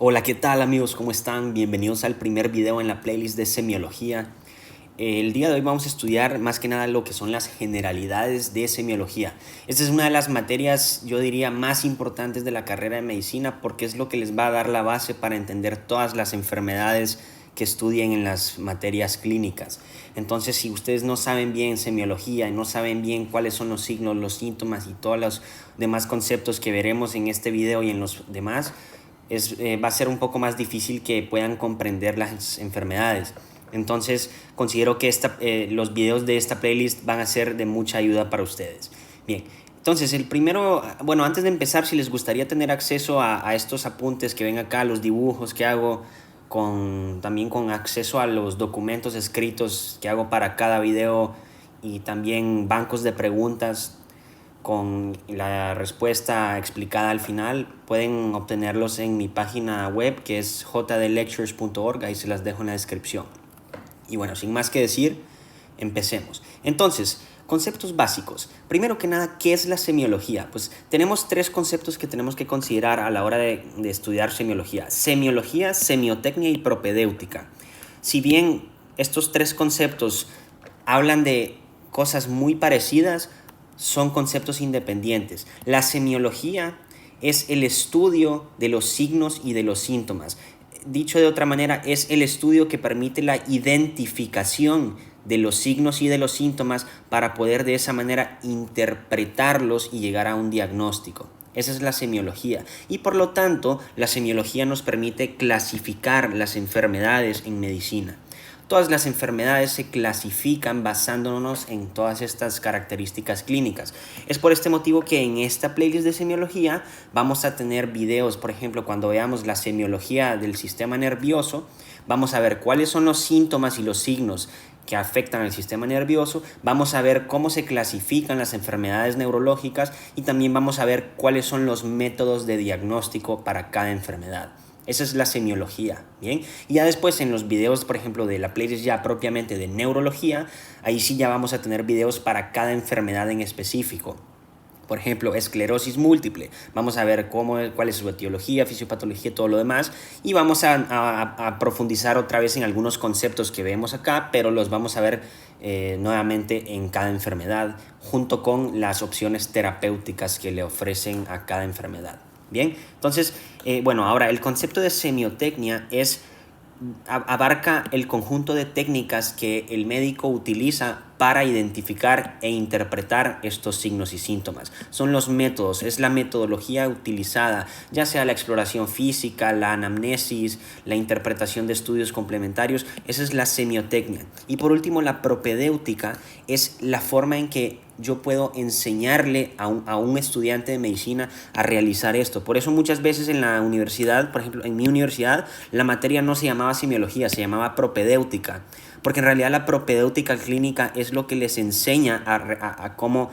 Hola, ¿qué tal amigos? ¿Cómo están? Bienvenidos al primer video en la playlist de semiología. El día de hoy vamos a estudiar más que nada lo que son las generalidades de semiología. Esta es una de las materias, yo diría, más importantes de la carrera de medicina porque es lo que les va a dar la base para entender todas las enfermedades que estudien en las materias clínicas. Entonces, si ustedes no saben bien semiología y no saben bien cuáles son los signos, los síntomas y todos los demás conceptos que veremos en este video y en los demás, va a ser un poco más difícil que puedan comprender las enfermedades. Entonces considero que los videos de esta playlist van a ser de mucha ayuda para ustedes. Bien, entonces el primero, bueno, antes de empezar, si les gustaría tener acceso a estos apuntes que ven acá, los dibujos que hago, también con acceso a los documentos escritos que hago para cada video y también bancos de preguntas con la respuesta explicada al final, pueden obtenerlos en mi página web que es jdlectures.org, ahí se las dejo en la descripción. Y bueno, sin más que decir, empecemos. Entonces, conceptos básicos. Primero que nada, ¿qué es la semiología? Pues tenemos tres conceptos que tenemos que considerar a la hora de estudiar semiología. Semiología, semiotecnia y propedéutica. Si bien estos tres conceptos hablan de cosas muy parecidas, son conceptos independientes. La semiología es el estudio de los signos y de los síntomas. Dicho de otra manera, es el estudio que permite la identificación de los signos y de los síntomas para poder de esa manera interpretarlos y llegar a un diagnóstico. Esa es la semiología. Y por lo tanto, la semiología nos permite clasificar las enfermedades en medicina. Todas las enfermedades se clasifican basándonos en todas estas características clínicas. Es por este motivo que en esta playlist de semiología vamos a tener videos, por ejemplo, cuando veamos la semiología del sistema nervioso, vamos a ver cuáles son los síntomas y los signos que afectan al sistema nervioso, vamos a ver cómo se clasifican las enfermedades neurológicas y también vamos a ver cuáles son los métodos de diagnóstico para cada enfermedad. Esa es la semiología, ¿bien? Y ya después en los videos, por ejemplo, de la playlist ya propiamente de neurología, ahí sí ya vamos a tener videos para cada enfermedad en específico. Por ejemplo, esclerosis múltiple. Vamos a ver cuál es su etiología, fisiopatología, todo lo demás. Y vamos a profundizar otra vez en algunos conceptos que vemos acá, pero los vamos a ver nuevamente en cada enfermedad, junto con las opciones terapéuticas que le ofrecen a cada enfermedad. Bien, entonces, bueno, ahora el concepto de semiotecnia abarca el conjunto de técnicas que el médico utiliza para identificar e interpretar estos signos y síntomas. Son los métodos, es la metodología utilizada, ya sea la exploración física, la anamnesis, la interpretación de estudios complementarios. Esa es la semiotecnia. Y por último, la propedéutica es la forma en que yo puedo enseñarle a un estudiante de medicina a realizar esto. Por eso muchas veces en la universidad, por ejemplo, en mi universidad, la materia no se llamaba semiología, se llamaba propedéutica. Porque en realidad la propedéutica clínica es lo que les enseña a cómo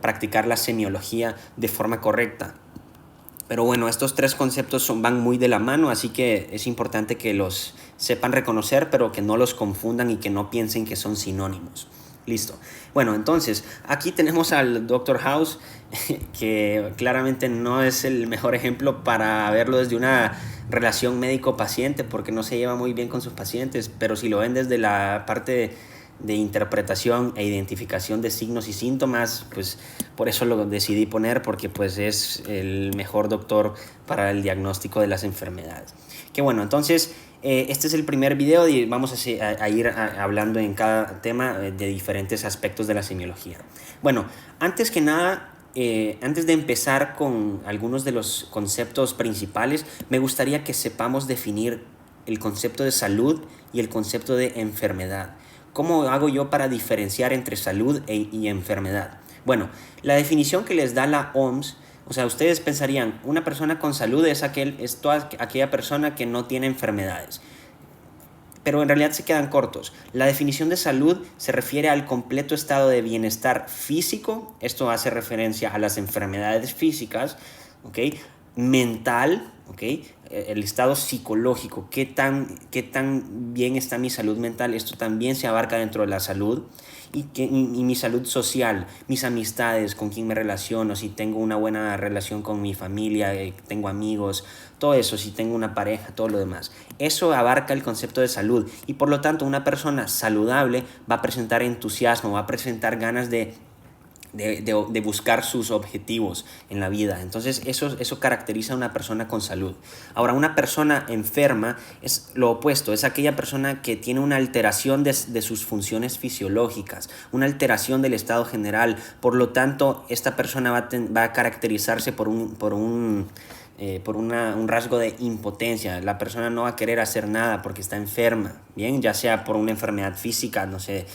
practicar la semiología de forma correcta. Pero bueno, estos tres conceptos van muy de la mano, así que es importante que los sepan reconocer, pero que no los confundan y que no piensen que son sinónimos. Listo. Bueno, entonces, aquí tenemos al Dr. House, que claramente no es el mejor ejemplo para verlo desde una relación médico-paciente, porque no se lleva muy bien con sus pacientes, pero si lo ven desde la parte de interpretación e identificación de signos y síntomas, pues por eso lo decidí poner, porque pues es el mejor doctor para el diagnóstico de las enfermedades. Que bueno, entonces este es el primer video y vamos a ir hablando en cada tema de diferentes aspectos de la semiología. Bueno, antes que nada, antes de empezar con algunos de los conceptos principales, me gustaría que sepamos definir el concepto de salud y el concepto de enfermedad. ¿Cómo hago yo para diferenciar entre salud y enfermedad? Bueno, la definición que les da la OMS, o sea, ustedes pensarían, una persona con salud es toda aquella persona que no tiene enfermedades. Pero en realidad se quedan cortos. La definición de salud se refiere al completo estado de bienestar físico, esto hace referencia a las enfermedades físicas, ¿ok? Mental, ¿ok? El estado psicológico, qué tan bien está mi salud mental, esto también se abarca dentro de la salud. Y mi salud social, mis amistades, con quién me relaciono, si tengo una buena relación con mi familia, tengo amigos, todo eso, si tengo una pareja, todo lo demás. Eso abarca el concepto de salud y por lo tanto una persona saludable va a presentar entusiasmo, va a presentar ganas de buscar sus objetivos en la vida. Entonces eso caracteriza a una persona con salud. Ahora, una persona enferma es lo opuesto, es aquella persona que tiene una alteración de sus funciones fisiológicas, una alteración del estado general. Por lo tanto, esta persona va a caracterizarse por un rasgo de impotencia. La persona no va a querer hacer nada porque está enferma, bien, ya sea por una enfermedad física, no sé,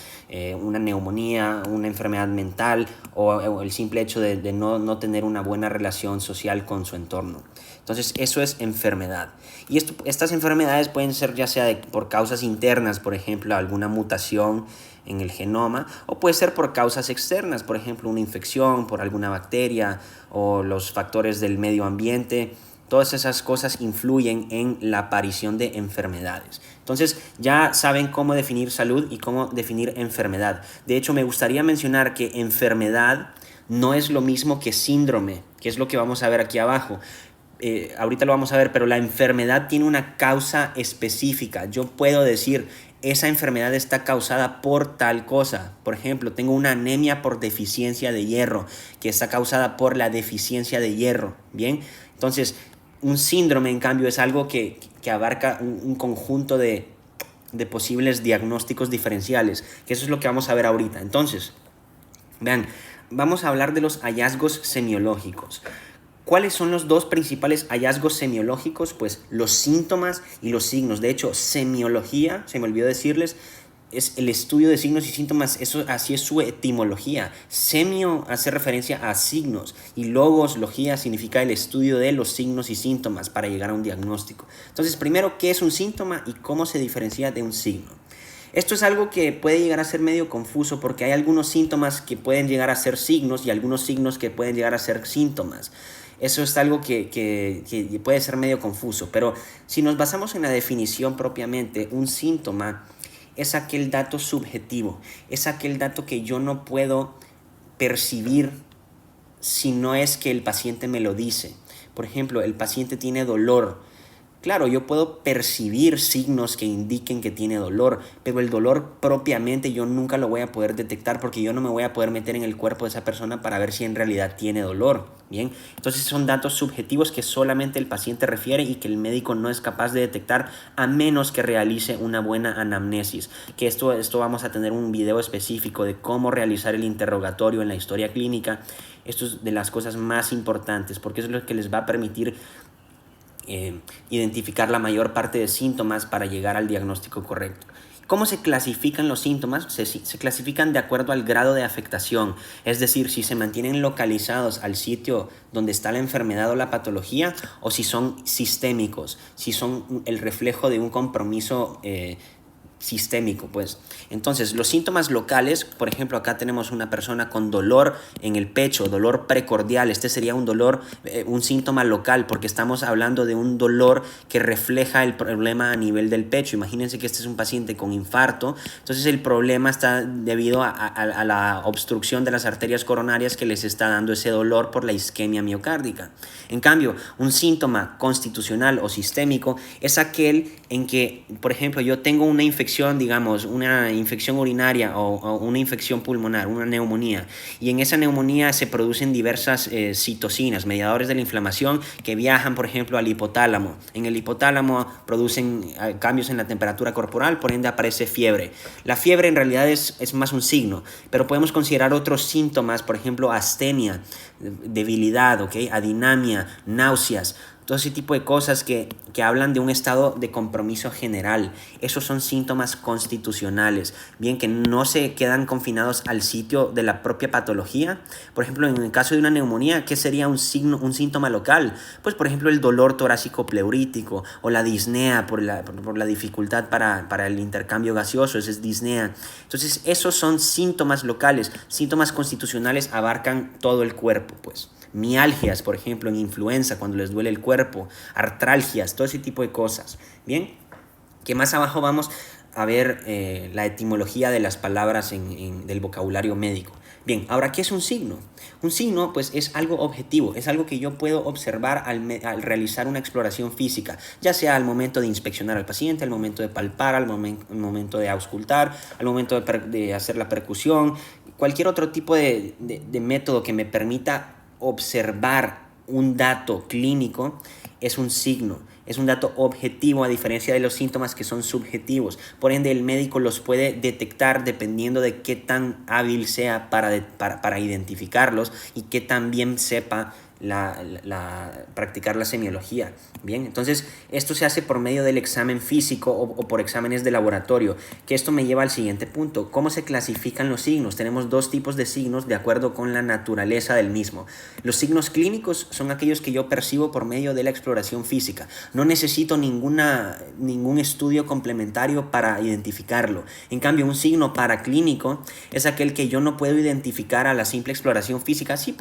una neumonía, una enfermedad mental o el simple hecho de no tener una buena relación social con su entorno. Entonces eso es enfermedad. Y estas enfermedades pueden ser ya sea por causas internas, por ejemplo, alguna mutación en el genoma, o puede ser por causas externas, por ejemplo, una infección por alguna bacteria o los factores del medio ambiente. Todas esas cosas influyen en la aparición de enfermedades. Entonces ya saben cómo definir salud y cómo definir enfermedad. De hecho, me gustaría mencionar que enfermedad no es lo mismo que síndrome, que es lo que vamos a ver aquí abajo. Ahorita lo vamos a ver, pero la enfermedad tiene una causa específica. Yo puedo decir, esa enfermedad está causada por tal cosa. Por ejemplo, tengo una anemia por deficiencia de hierro, que está causada por la deficiencia de hierro. Bien, entonces, un síndrome, en cambio, es algo que abarca un conjunto de posibles diagnósticos diferenciales, que eso es lo que vamos a ver ahorita. Entonces, vean, vamos a hablar de los hallazgos semiológicos. ¿Cuáles son los dos principales hallazgos semiológicos? Pues los síntomas y los signos. De hecho, semiología, se me olvidó decirles, es el estudio de signos y síntomas, eso, así es su etimología. Semio hace referencia a signos y logía significa el estudio de los signos y síntomas para llegar a un diagnóstico. Entonces, primero, ¿qué es un síntoma y cómo se diferencia de un signo? Esto es algo que puede llegar a ser medio confuso porque hay algunos síntomas que pueden llegar a ser signos y algunos signos que pueden llegar a ser síntomas. Eso es algo que puede ser medio confuso, pero si nos basamos en la definición propiamente, un síntoma es aquel dato subjetivo, es aquel dato que yo no puedo percibir si no es que el paciente me lo dice. Por ejemplo, el paciente tiene dolor. Claro, yo puedo percibir signos que indiquen que tiene dolor, pero el dolor propiamente yo nunca lo voy a poder detectar porque yo no me voy a poder meter en el cuerpo de esa persona para ver si en realidad tiene dolor. Bien, entonces son datos subjetivos que solamente el paciente refiere y que el médico no es capaz de detectar a menos que realice una buena anamnesis. Que esto vamos a tener un video específico de cómo realizar el interrogatorio en la historia clínica. Esto es de las cosas más importantes porque eso es lo que les va a permitir identificar la mayor parte de síntomas para llegar al diagnóstico correcto. ¿Cómo se clasifican los síntomas? Se clasifican de acuerdo al grado de afectación, es decir, si se mantienen localizados al sitio donde está la enfermedad o la patología o si son sistémicos, si son el reflejo de un compromiso sistémico, pues. Entonces, los síntomas locales, por ejemplo, acá tenemos una persona con dolor en el pecho, dolor precordial. Este sería un dolor, un síntoma local, porque estamos hablando de un dolor que refleja el problema a nivel del pecho. Imagínense que este es un paciente con infarto, entonces el problema está debido a la obstrucción de las arterias coronarias que les está dando ese dolor por la isquemia miocárdica. En cambio, un síntoma constitucional o sistémico es aquel en que, por ejemplo, yo tengo una infección, digamos, una infección urinaria o una infección pulmonar, una neumonía, y en esa neumonía se producen diversas citocinas, mediadores de la inflamación, que viajan, por ejemplo, al hipotálamo. En el hipotálamo producen cambios en la temperatura corporal, por ende aparece fiebre. La fiebre en realidad es más un signo, pero podemos considerar otros síntomas, por ejemplo, astenia, debilidad, ¿okay? Adinamia, náuseas. Todo ese tipo de cosas que hablan de un estado de compromiso general. Esos son síntomas constitucionales, bien, que no se quedan confinados al sitio de la propia patología. Por ejemplo, en el caso de una neumonía, ¿qué sería un síntoma local? Pues, por ejemplo, el dolor torácico pleurítico o la disnea por la dificultad para el intercambio gaseoso, esa es disnea. Entonces, esos son síntomas locales. Síntomas constitucionales abarcan todo el cuerpo, pues. Mialgias, por ejemplo, en influenza, cuando les duele el cuerpo. cuerpo, artralgias, todo ese tipo de cosas. Bien, que más abajo vamos a ver la etimología de las palabras del vocabulario médico. Bien, ahora, ¿qué es un signo? Un signo, pues, es algo objetivo, es algo que yo puedo observar al realizar una exploración física, ya sea al momento de inspeccionar al paciente, al momento de palpar, al momento de auscultar, al momento de hacer la percusión, cualquier otro tipo de método que me permita observar un dato clínico es un signo. Es un dato objetivo a diferencia de los síntomas que son subjetivos. Por ende, el médico los puede detectar dependiendo de qué tan hábil sea para identificarlos y qué tan bien sepa practicar la semiología. Bien, entonces esto se hace por medio del examen físico o por exámenes de laboratorio, que esto me lleva al siguiente punto. ¿Cómo se clasifican los signos? Tenemos dos tipos de signos de acuerdo con la naturaleza del mismo. Los signos clínicos son aquellos que yo percibo por medio de la exploración física. No necesito ningún estudio complementario para identificarlo. En cambio, un signo paraclínico es aquel que yo no puedo identificar a la simple exploración física. Sí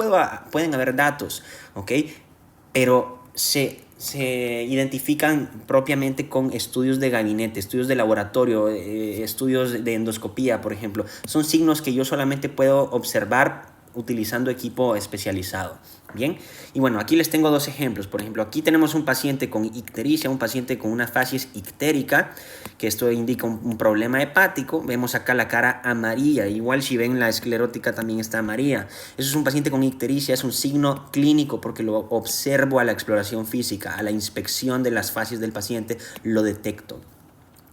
pueden haber datos, ¿ok? Pero se identifican propiamente con estudios de gabinete, estudios de laboratorio, estudios de endoscopía, por ejemplo. Son signos que yo solamente puedo observar utilizando equipo especializado. Bien, y bueno, aquí les tengo dos ejemplos. Por ejemplo, aquí tenemos un paciente con ictericia, un paciente con una facies ictérica, que esto indica un problema hepático. Vemos acá la cara amarilla, igual si ven la esclerótica también está amarilla. Eso es un paciente con ictericia, es un signo clínico porque lo observo a la exploración física, a la inspección de las facies del paciente, lo detecto.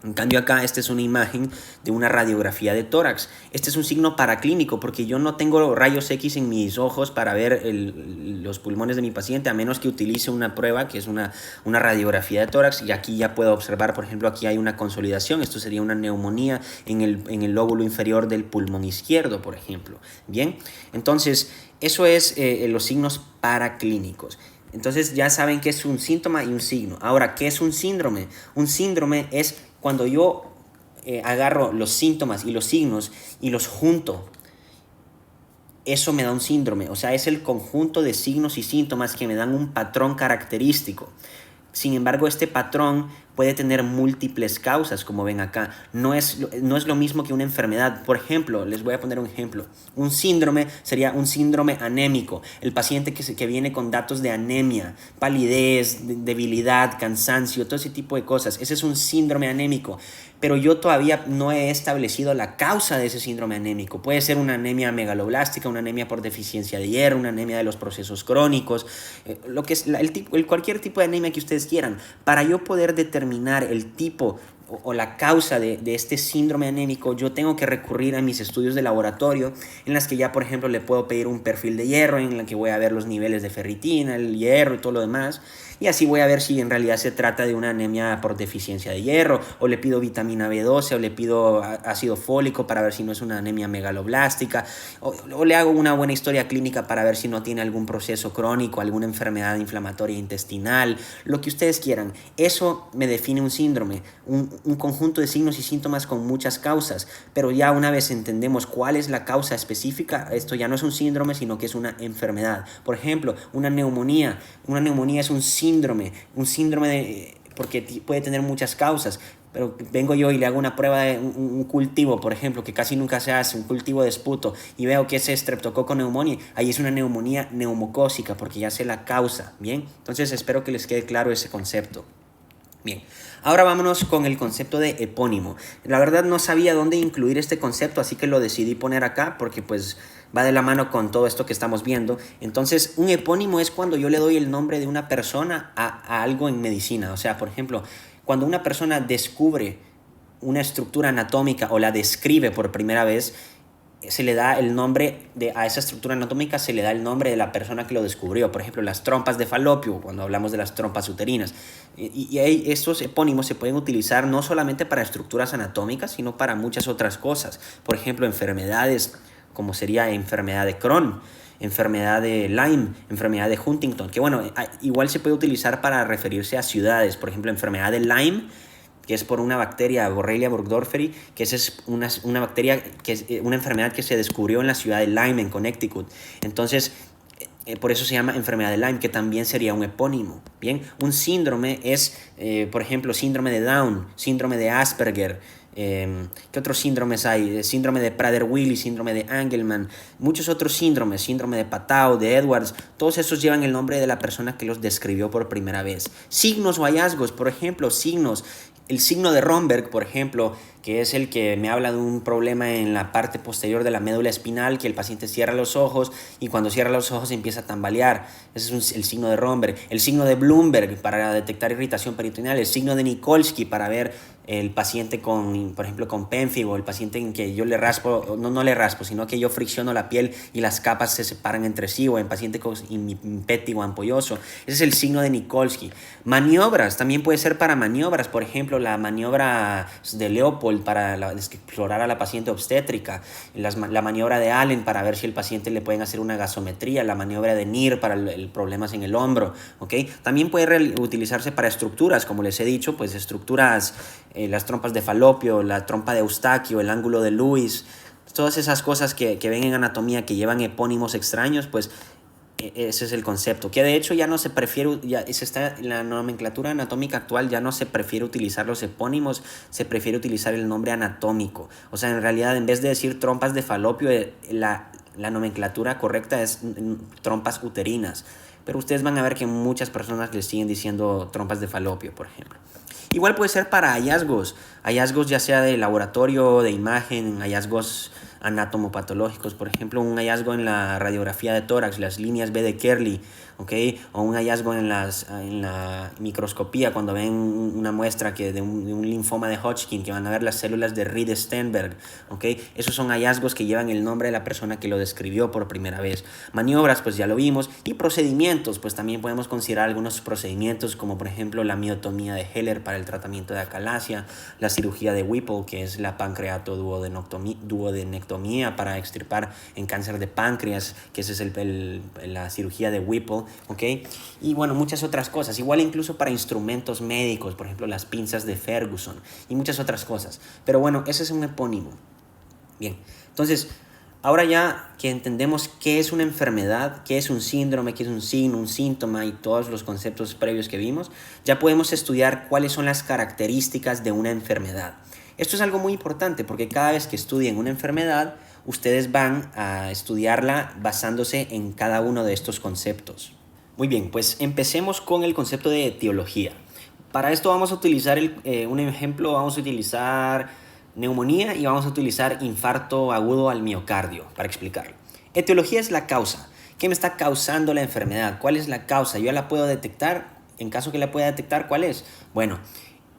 En cambio acá, esta es una imagen de una radiografía de tórax. Este es un signo paraclínico porque yo no tengo rayos X en mis ojos para ver los pulmones de mi paciente, a menos que utilice una prueba que es una radiografía de tórax. Y aquí ya puedo observar, por ejemplo, aquí hay una consolidación. Esto sería una neumonía en el lóbulo inferior del pulmón izquierdo, por ejemplo. Bien, entonces eso es los signos paraclínicos. Entonces ya saben qué es un síntoma y un signo. Ahora, ¿qué es un síndrome? Un síndrome es cuando yo agarro los síntomas y los signos y los junto. Eso me da un síndrome. O sea, es el conjunto de signos y síntomas que me dan un patrón característico. Sin embargo, este patrón puede tener múltiples causas, como ven acá. No es lo mismo que una enfermedad. Por ejemplo, les voy a poner un ejemplo. Un síndrome sería un síndrome anémico. El paciente que viene con datos de anemia, palidez, debilidad, cansancio, todo ese tipo de cosas. Ese es un síndrome anémico. Pero yo todavía no he establecido la causa de ese síndrome anémico. Puede ser una anemia megaloblástica, una anemia por deficiencia de hierro, una anemia de los procesos crónicos, lo que es cualquier tipo de anemia que ustedes quieran. Para yo poder determinar el tipo o la causa de este síndrome anémico, yo tengo que recurrir a mis estudios de laboratorio, en las que ya, por ejemplo, le puedo pedir un perfil de hierro, en la que voy a ver los niveles de ferritina, el hierro y todo lo demás. Y así voy a ver si en realidad se trata de una anemia por deficiencia de hierro, o le pido vitamina B12, o le pido ácido fólico para ver si no es una anemia megaloblástica, o le hago una buena historia clínica para ver si no tiene algún proceso crónico, alguna enfermedad inflamatoria intestinal, lo que ustedes quieran. Eso me define un síndrome, un conjunto de signos y síntomas con muchas causas, pero ya una vez entendemos cuál es la causa específica, esto ya no es un síndrome, sino que es una enfermedad. Por ejemplo, una neumonía es un síndrome porque puede tener muchas causas, pero vengo yo y le hago una prueba de un cultivo, por ejemplo, que casi nunca se hace, un cultivo de esputo, y veo que es Streptococcus pneumoniae, ahí es una neumonía neumocócica, porque ya sé la causa, ¿bien? Entonces espero que les quede claro ese concepto. Bien, ahora vámonos con el concepto de epónimo. La verdad no sabía dónde incluir este concepto, así que lo decidí poner acá porque pues va de la mano con todo esto que estamos viendo. Entonces, un epónimo es cuando yo le doy el nombre de una persona a algo en medicina. O sea, por ejemplo, cuando una persona descubre una estructura anatómica o la describe por primera vez, se le da el nombre a esa estructura anatómica, se le da el nombre de la persona que lo descubrió. Por ejemplo, las trompas de Falopio, cuando hablamos de las trompas uterinas. Y estos epónimos se pueden utilizar no solamente para estructuras anatómicas, sino para muchas otras cosas. Por ejemplo, enfermedades como sería enfermedad de Crohn, enfermedad de Lyme, enfermedad de Huntington, que bueno, igual se puede utilizar para referirse a ciudades. Por ejemplo, enfermedad de Lyme, que es por una bacteria, Borrelia burgdorferi, que esa es una bacteria, que es una enfermedad que se descubrió en la ciudad de Lyme, en Connecticut. Entonces, Por eso se llama enfermedad de Lyme, que también sería un epónimo. Bien, un síndrome es, por ejemplo, síndrome de Down, síndrome de Asperger. ¿Qué otros síndromes hay? Síndrome de Prader-Willi, síndrome de Angelman, muchos otros síndromes, síndrome de Patau, de Edwards, todos esos llevan el nombre de la persona que los describió por primera vez. Signos o hallazgos, por ejemplo, signos. El signo de Romberg, por ejemplo, que es el que me habla de un problema en la parte posterior de la médula espinal, que el paciente cierra los ojos y cuando cierra los ojos empieza a tambalear. Ese es el signo de Romberg. El signo de Bloomberg para detectar irritación peritoneal. El signo de Nikolsky para ver el paciente con, por ejemplo, con pénfigo, el paciente en que yo le raspo, no le raspo, sino que yo fricciono la piel y las capas se separan entre sí, o en paciente con impétigo ampolloso. Ese es el signo de Nikolsky. Maniobras, también puede ser para maniobras, por ejemplo, la maniobra de Leopold para explorar a la paciente obstétrica, la maniobra de Allen para ver si el paciente le pueden hacer una gasometría, la maniobra de Neer para problemas en el hombro, ¿ok? También puede utilizarse para estructuras, como les he dicho, pues estructuras, las trompas de Falopio, la trompa de Eustaquio, el ángulo de Lewis, todas esas cosas que ven en anatomía que llevan epónimos extraños, pues ese es el concepto, que de hecho ya no se prefiere, en la nomenclatura anatómica actual ya no se prefiere utilizar los epónimos, se prefiere utilizar el nombre anatómico. O sea, en realidad en vez de decir trompas de Falopio, la nomenclatura correcta es trompas uterinas. Pero ustedes van a ver que muchas personas les siguen diciendo trompas de Falopio, por ejemplo. Igual puede ser para hallazgos ya sea de laboratorio, de imagen, hallazgos anatomopatológicos, por ejemplo, un hallazgo en la radiografía de tórax, las líneas B de Kerley, ¿okay? O un hallazgo en la microscopía, cuando ven una muestra de un linfoma de Hodgkin, que van a ver las células de Reed-Steinberg, ¿okay? Esos son hallazgos que llevan el nombre de la persona que lo describió por primera vez. Maniobras, pues ya lo vimos, y procedimientos, pues también podemos considerar algunos procedimientos, como por ejemplo la miotomía de Heller para el tratamiento de acalasia, la cirugía de Whipple, que es la pancreatoduodenectomía para extirpar en cáncer de páncreas, que esa es la cirugía de Whipple, ¿ok? Y bueno, muchas otras cosas, igual incluso para instrumentos médicos, por ejemplo las pinzas de Ferguson y muchas otras cosas. Pero bueno, ese es un epónimo. Bien, entonces, ahora ya que entendemos qué es una enfermedad, qué es un síndrome, qué es un signo, un síntoma y todos los conceptos previos que vimos, ya podemos estudiar cuáles son las características de una enfermedad. Esto es algo muy importante porque cada vez que estudien una enfermedad, ustedes van a estudiarla basándose en cada uno de estos conceptos. Muy bien, pues empecemos con el concepto de etiología. Para esto vamos a utilizar un ejemplo, vamos a utilizar neumonía y vamos a utilizar infarto agudo al miocardio para explicarlo. Etiología es la causa. ¿Qué me está causando la enfermedad? ¿Cuál es la causa? ¿Yo la puedo detectar? En caso que la pueda detectar, ¿cuál es? Bueno,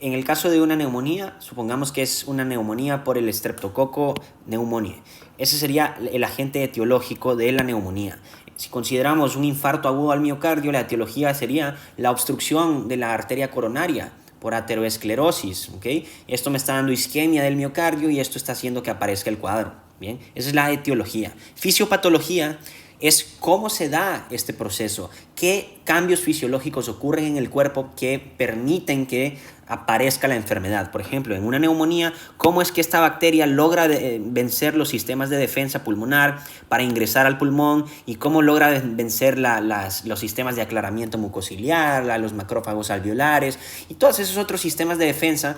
en el caso de una neumonía, supongamos que es una neumonía por el Streptococcus pneumoniae. Ese sería el agente etiológico de la neumonía. Si consideramos un infarto agudo al miocardio, la etiología sería la obstrucción de la arteria coronaria por ateroesclerosis, ¿ok? Esto me está dando isquemia del miocardio y esto está haciendo que aparezca el cuadro, ¿bien? Esa es la etiología. Fisiopatología es cómo se da este proceso, qué cambios fisiológicos ocurren en el cuerpo que permiten que aparezca la enfermedad. Por ejemplo, en una neumonía, cómo es que esta bacteria logra vencer los sistemas de defensa pulmonar para ingresar al pulmón y cómo logra vencer los sistemas de aclaramiento mucociliar, los macrófagos alveolares y todos esos otros sistemas de defensa.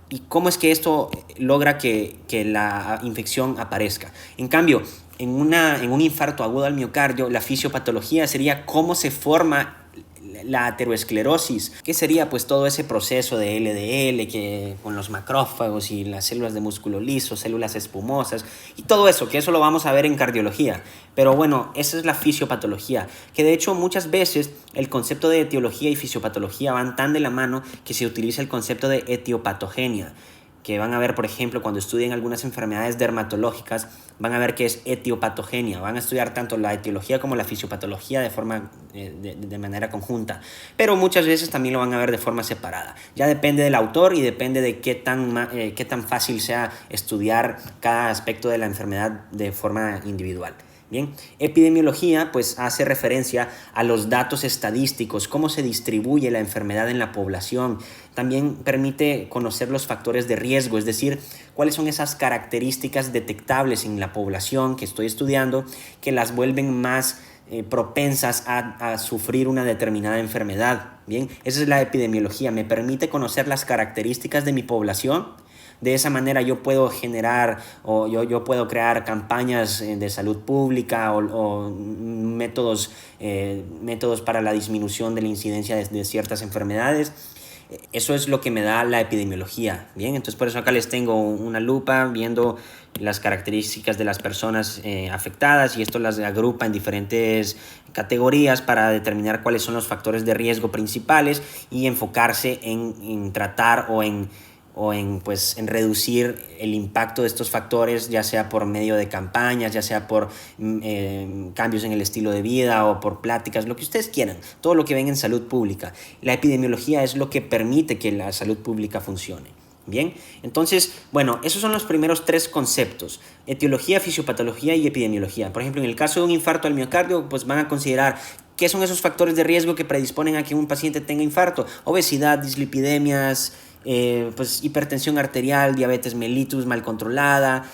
¿Y cómo es que esto logra que la infección aparezca? En cambio, en un infarto agudo al miocardio, la fisiopatología sería cómo se forma la ateroesclerosis, que sería pues todo ese proceso de LDL que con los macrófagos y las células de músculo liso, células espumosas y todo eso, que eso lo vamos a ver en cardiología. Pero bueno, esa es la fisiopatología, que de hecho muchas veces el concepto de etiología y fisiopatología van tan de la mano que se utiliza el concepto de etiopatogenia, que van a ver, por ejemplo, cuando estudien algunas enfermedades dermatológicas, van a ver que es etiopatogenia. Van a estudiar tanto la etiología como la fisiopatología de manera conjunta. Pero muchas veces también lo van a ver de forma separada. Ya depende del autor y depende de qué tan fácil sea estudiar cada aspecto de la enfermedad de forma individual. Bien, epidemiología pues hace referencia a los datos estadísticos, cómo se distribuye la enfermedad en la población. También permite conocer los factores de riesgo, es decir, cuáles son esas características detectables en la población que estoy estudiando que las vuelven más propensas a sufrir una determinada enfermedad. Bien, esa es la epidemiología, me permite conocer las características de mi población. De esa manera yo puedo generar o yo puedo crear campañas de salud pública o métodos para la disminución de la incidencia de ciertas enfermedades. Eso es lo que me da la epidemiología. Bien, entonces por eso acá les tengo una lupa viendo las características de las personas afectadas, y esto las agrupa en diferentes categorías para determinar cuáles son los factores de riesgo principales y enfocarse en tratar pues, en reducir el impacto de estos factores, ya sea por medio de campañas, ya sea por cambios en el estilo de vida o por pláticas, lo que ustedes quieran, todo lo que ven en salud pública. La epidemiología es lo que permite que la salud pública funcione. Bien, entonces, bueno, esos son los primeros tres conceptos: etiología, fisiopatología y epidemiología. Por ejemplo, en el caso de un infarto al miocardio, pues van a considerar qué son esos factores de riesgo que predisponen a que un paciente tenga infarto: obesidad, dislipidemias, pues hipertensión arterial, diabetes mellitus mal controlada,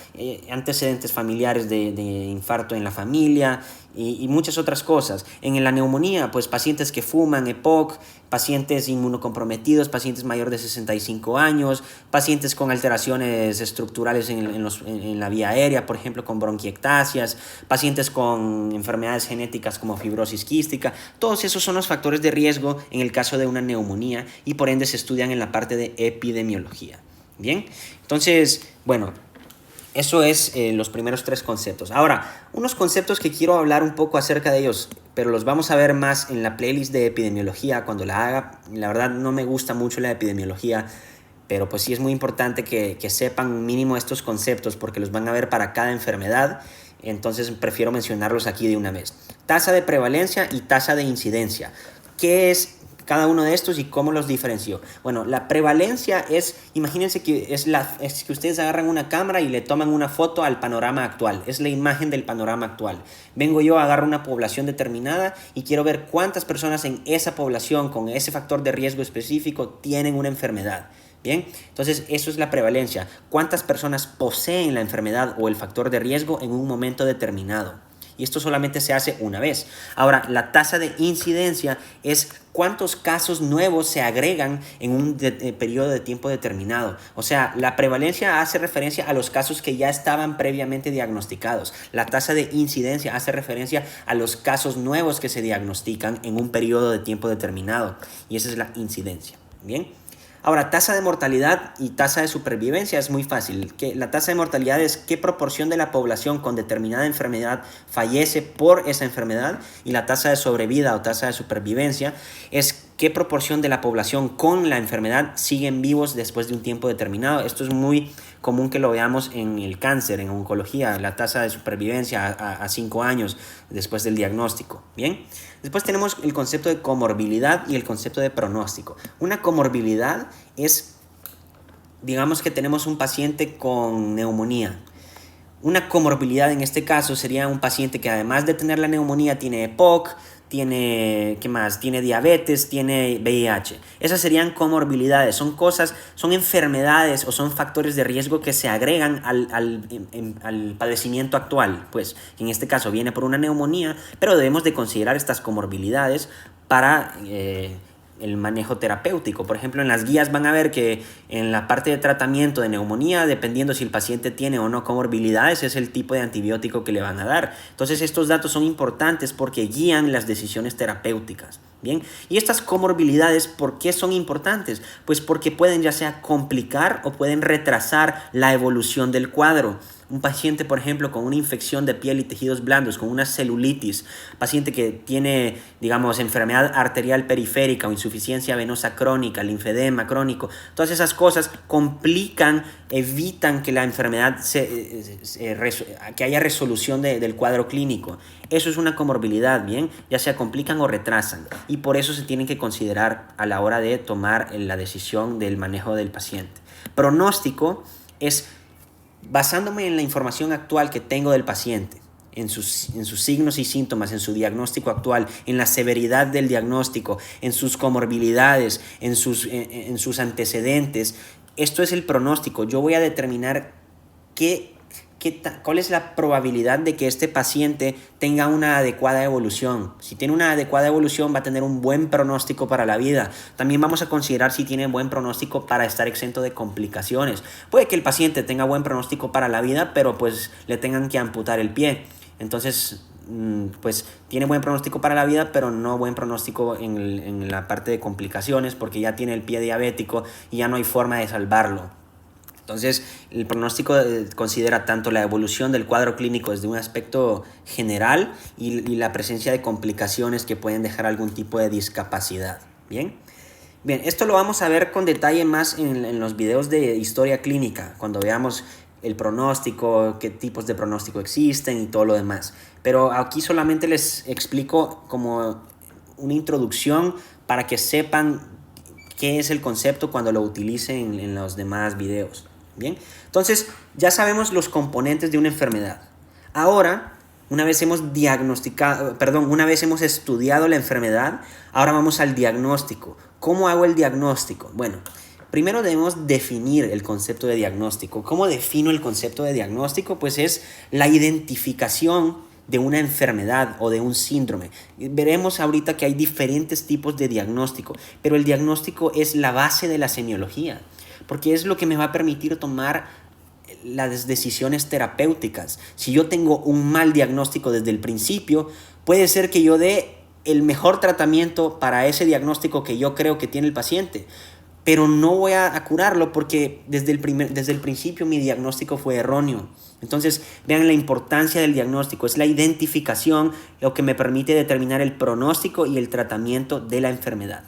antecedentes familiares de infarto en la familia y muchas otras cosas. En la neumonía, pues pacientes que fuman, EPOC, pacientes inmunocomprometidos, pacientes mayores de 65 años, pacientes con alteraciones estructurales en la vía aérea, por ejemplo con bronquiectasias, pacientes con enfermedades genéticas como fibrosis quística. Todos esos son los factores de riesgo en el caso de una neumonía y por ende se estudian en la parte de epidemiología. Bien, entonces, bueno, eso es los primeros tres conceptos. Ahora, unos conceptos que quiero hablar un poco acerca de ellos, pero los vamos a ver más en la playlist de epidemiología cuando la haga. La verdad no me gusta mucho la epidemiología, pero pues sí es muy importante que sepan mínimo estos conceptos porque los van a ver para cada enfermedad. Entonces prefiero mencionarlos aquí de una vez. Tasa de prevalencia y tasa de incidencia. ¿Qué es cada uno de estos y cómo los diferencio? Bueno, la prevalencia es, imagínense que es que ustedes agarran una cámara y le toman una foto al panorama actual. Es la imagen del panorama actual. Vengo yo, agarro una población determinada y quiero ver cuántas personas en esa población con ese factor de riesgo específico tienen una enfermedad. Bien, entonces eso es la prevalencia. ¿Cuántas personas poseen la enfermedad o el factor de riesgo en un momento determinado? Y esto solamente se hace una vez. Ahora, la tasa de incidencia es cuántos casos nuevos se agregan en un periodo de tiempo determinado. O sea, la prevalencia hace referencia a los casos que ya estaban previamente diagnosticados. La tasa de incidencia hace referencia a los casos nuevos que se diagnostican en un periodo de tiempo determinado. Y esa es la incidencia. Bien. Ahora, tasa de mortalidad y tasa de supervivencia es muy fácil. La tasa de mortalidad es qué proporción de la población con determinada enfermedad fallece por esa enfermedad, y la tasa de sobrevida o tasa de supervivencia es qué proporción de la población con la enfermedad siguen vivos después de un tiempo determinado. Esto es muy común que lo veamos en el cáncer, en oncología, la tasa de supervivencia a 5 años después del diagnóstico. Bien. Después tenemos el concepto de comorbilidad y el concepto de pronóstico. Una comorbilidad es, digamos que tenemos un paciente con neumonía. Una comorbilidad en este caso sería un paciente que además de tener la neumonía tiene EPOC, tiene, ¿qué más? Tiene diabetes, tiene VIH. Esas serían comorbilidades, son enfermedades o son factores de riesgo que se agregan al padecimiento actual. Pues en este caso viene por una neumonía, pero debemos de considerar estas comorbilidades para el manejo terapéutico. Por ejemplo, en las guías van a ver que en la parte de tratamiento de neumonía, dependiendo si el paciente tiene o no comorbilidades, es el tipo de antibiótico que le van a dar. Entonces, estos datos son importantes porque guían las decisiones terapéuticas. Bien, y estas comorbilidades, ¿por qué son importantes? Pues porque pueden ya sea complicar o pueden retrasar la evolución del cuadro. Un paciente, por ejemplo, con una infección de piel y tejidos blandos, con una celulitis, paciente que tiene, digamos, enfermedad arterial periférica o insuficiencia venosa crónica, linfedema crónico, todas esas cosas complican, evitan que la enfermedad, que haya resolución del cuadro clínico. Eso es una comorbilidad, ¿bien? Ya sea complican o retrasan, y por eso se tienen que considerar a la hora de tomar la decisión del manejo del paciente. Pronóstico es basándome en la información actual que tengo del paciente. en sus signos y síntomas, en su diagnóstico actual, en la severidad del diagnóstico, en sus comorbilidades, en sus antecedentes. Esto es el pronóstico. Yo voy a determinar cuál es la probabilidad de que este paciente tenga una adecuada evolución. Si tiene una adecuada evolución, va a tener un buen pronóstico para la vida. También vamos a considerar si tiene buen pronóstico para estar exento de complicaciones. Puede que el paciente tenga buen pronóstico para la vida, pero pues le tengan que amputar el pie. Entonces, pues tiene buen pronóstico para la vida, pero no buen pronóstico en la parte de complicaciones, porque ya tiene el pie diabético y ya no hay forma de salvarlo. Entonces, el pronóstico considera tanto la evolución del cuadro clínico desde un aspecto general y la presencia de complicaciones que pueden dejar algún tipo de discapacidad. Bien, esto lo vamos a ver con detalle más en los videos de historia clínica, cuando veamos el pronóstico, qué tipos de pronóstico existen y todo lo demás. Pero aquí solamente les explico como una introducción para que sepan qué es el concepto cuando lo utilicen en los demás videos. Bien, entonces ya sabemos los componentes de una enfermedad. Ahora, una vez hemos estudiado la enfermedad, ahora vamos al diagnóstico. ¿Cómo hago el diagnóstico? Bueno, primero debemos definir el concepto de diagnóstico. ¿Cómo defino el concepto de diagnóstico? Pues es la identificación de una enfermedad o de un síndrome. Veremos ahorita que hay diferentes tipos de diagnóstico, pero el diagnóstico es la base de la semiología, porque es lo que me va a permitir tomar las decisiones terapéuticas. Si yo tengo un mal diagnóstico desde el principio, puede ser que yo dé el mejor tratamiento para ese diagnóstico que yo creo que tiene el paciente, pero no voy a curarlo porque desde el principio mi diagnóstico fue erróneo. Entonces, vean la importancia del diagnóstico. Es la identificación lo que me permite determinar el pronóstico y el tratamiento de la enfermedad.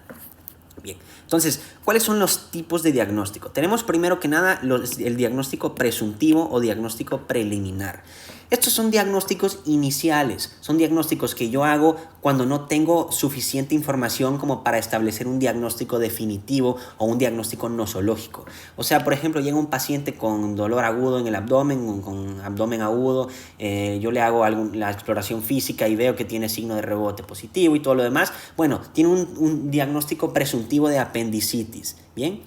Bien, entonces, ¿cuáles son los tipos de diagnóstico? Tenemos primero que nada el diagnóstico presuntivo o diagnóstico preliminar. Estos son diagnósticos iniciales, son diagnósticos que yo hago cuando no tengo suficiente información como para establecer un diagnóstico definitivo o un diagnóstico nosológico. O sea, por ejemplo, llega un paciente con dolor agudo en el abdomen, con abdomen agudo, yo le hago la exploración física y veo que tiene signo de rebote positivo y todo lo demás. Bueno, tiene un diagnóstico presuntivo de apendicitis, ¿bien?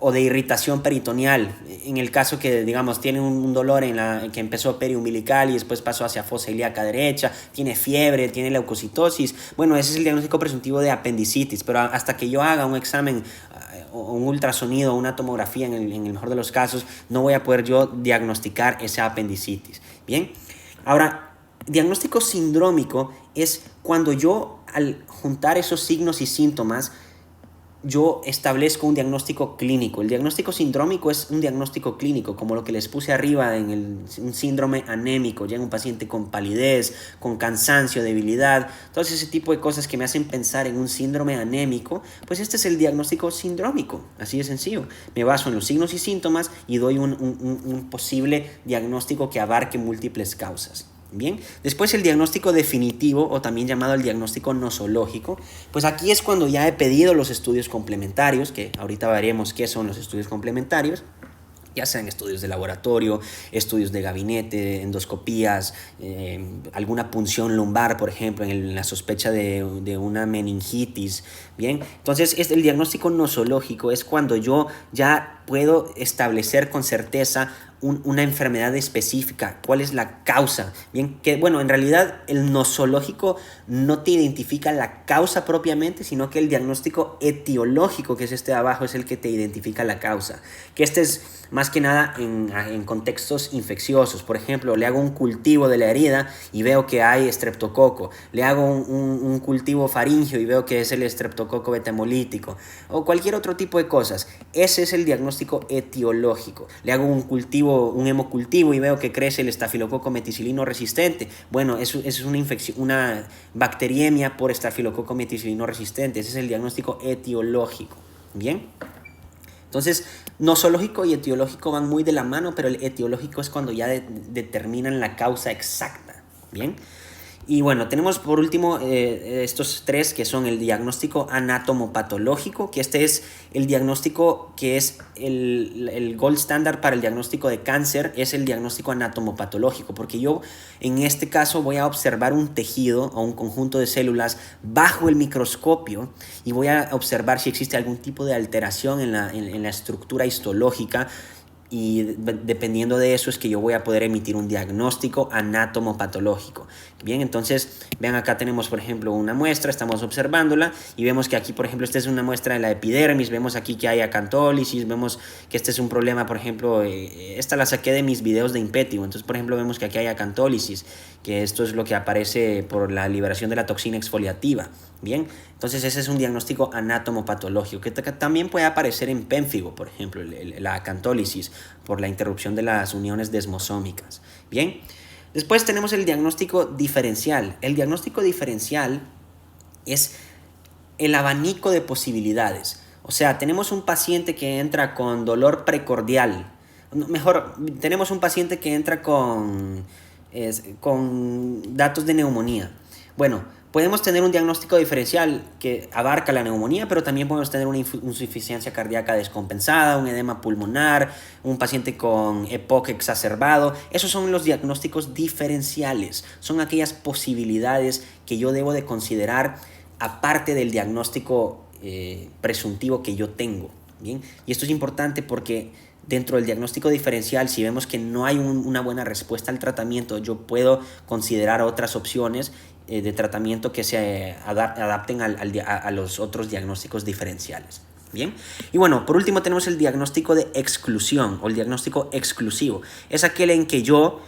O de irritación peritoneal, en el caso que, digamos, tiene un dolor que empezó periumbilical y después pasó hacia fosa ilíaca derecha, tiene fiebre, tiene leucocitosis. Bueno, ese es el diagnóstico presuntivo de apendicitis, pero hasta que yo haga un examen, un ultrasonido, una tomografía, en el mejor de los casos, no voy a poder yo diagnosticar esa apendicitis. Bien, ahora, diagnóstico sindrómico es cuando yo, al juntar esos signos y síntomas, yo establezco un diagnóstico clínico. El diagnóstico sindrómico es un diagnóstico clínico, como lo que les puse arriba en un síndrome anémico. Llega un paciente con palidez, con cansancio, debilidad, todo ese tipo de cosas que me hacen pensar en un síndrome anémico. Pues este es el diagnóstico sindrómico, así de sencillo. Me baso en los signos y síntomas y doy un posible diagnóstico que abarque múltiples causas. Bien, después el diagnóstico definitivo, o también llamado el diagnóstico nosológico, pues aquí es cuando ya he pedido los estudios complementarios, que ahorita veremos qué son los estudios complementarios, ya sean estudios de laboratorio, estudios de gabinete, endoscopías, alguna punción lumbar, por ejemplo, en la sospecha de una meningitis. Bien, entonces el diagnóstico nosológico es cuando yo ya puedo establecer con certeza una enfermedad específica, cuál es la causa. Bien, que bueno, en realidad el nosológico no te identifica la causa propiamente, sino que el diagnóstico etiológico, que es este de abajo, es el que te identifica la causa. Que este es más que nada en contextos infecciosos. Por ejemplo, le hago un cultivo de la herida y veo que hay estreptococo. Le hago un cultivo faríngeo y veo que es el estreptococo beta-hemolítico. O cualquier otro tipo de cosas. Ese es el diagnóstico etiológico. Le hago un hemocultivo y veo que crece el estafilococo meticilino resistente. Bueno, eso es una infección, una bacteriemia por estafilococo meticilino resistente. Ese es el diagnóstico etiológico. Bien. Entonces, nosológico y etiológico van muy de la mano, pero el etiológico es cuando ya determinan la causa exacta. Bien. Y bueno, tenemos por último estos tres que son el diagnóstico anatomopatológico, que este es el diagnóstico que es el gold standard para el diagnóstico de cáncer, es el diagnóstico anatomopatológico, porque yo en este caso voy a observar un tejido o un conjunto de células bajo el microscopio y voy a observar si existe algún tipo de alteración en la estructura histológica. Y dependiendo de eso es que yo voy a poder emitir un diagnóstico anatomopatológico. Bien, entonces vean, acá tenemos por ejemplo una muestra, estamos observándola y vemos que aquí por ejemplo esta es una muestra de la epidermis, vemos aquí que hay acantólisis, vemos que este es un problema, por ejemplo, esta la saqué de mis videos de Impetigo, entonces por ejemplo vemos que aquí hay acantólisis, que esto es lo que aparece por la liberación de la toxina exfoliativa. Bien, entonces ese es un diagnóstico anatomopatológico que también puede aparecer en pénfigo, por ejemplo, la acantólisis por la interrupción de las uniones desmosómicas. Bien, después tenemos el diagnóstico diferencial. El diagnóstico diferencial es el abanico de posibilidades. O sea, tenemos un paciente que entra con dolor precordial. Mejor, tenemos un paciente que entra con datos de neumonía. Bueno, podemos tener un diagnóstico diferencial que abarca la neumonía, pero también podemos tener una insuficiencia cardíaca descompensada, un edema pulmonar, un paciente con EPOC exacerbado. Esos son los diagnósticos diferenciales. Son aquellas posibilidades que yo debo de considerar aparte del diagnóstico presuntivo que yo tengo. ¿Bien? Y esto es importante porque dentro del diagnóstico diferencial, si vemos que no hay una buena respuesta al tratamiento, yo puedo considerar otras opciones de tratamiento que se adapten a los otros diagnósticos diferenciales. Bien, y bueno, por último tenemos el diagnóstico de exclusión o el diagnóstico exclusivo. Es aquel en que yo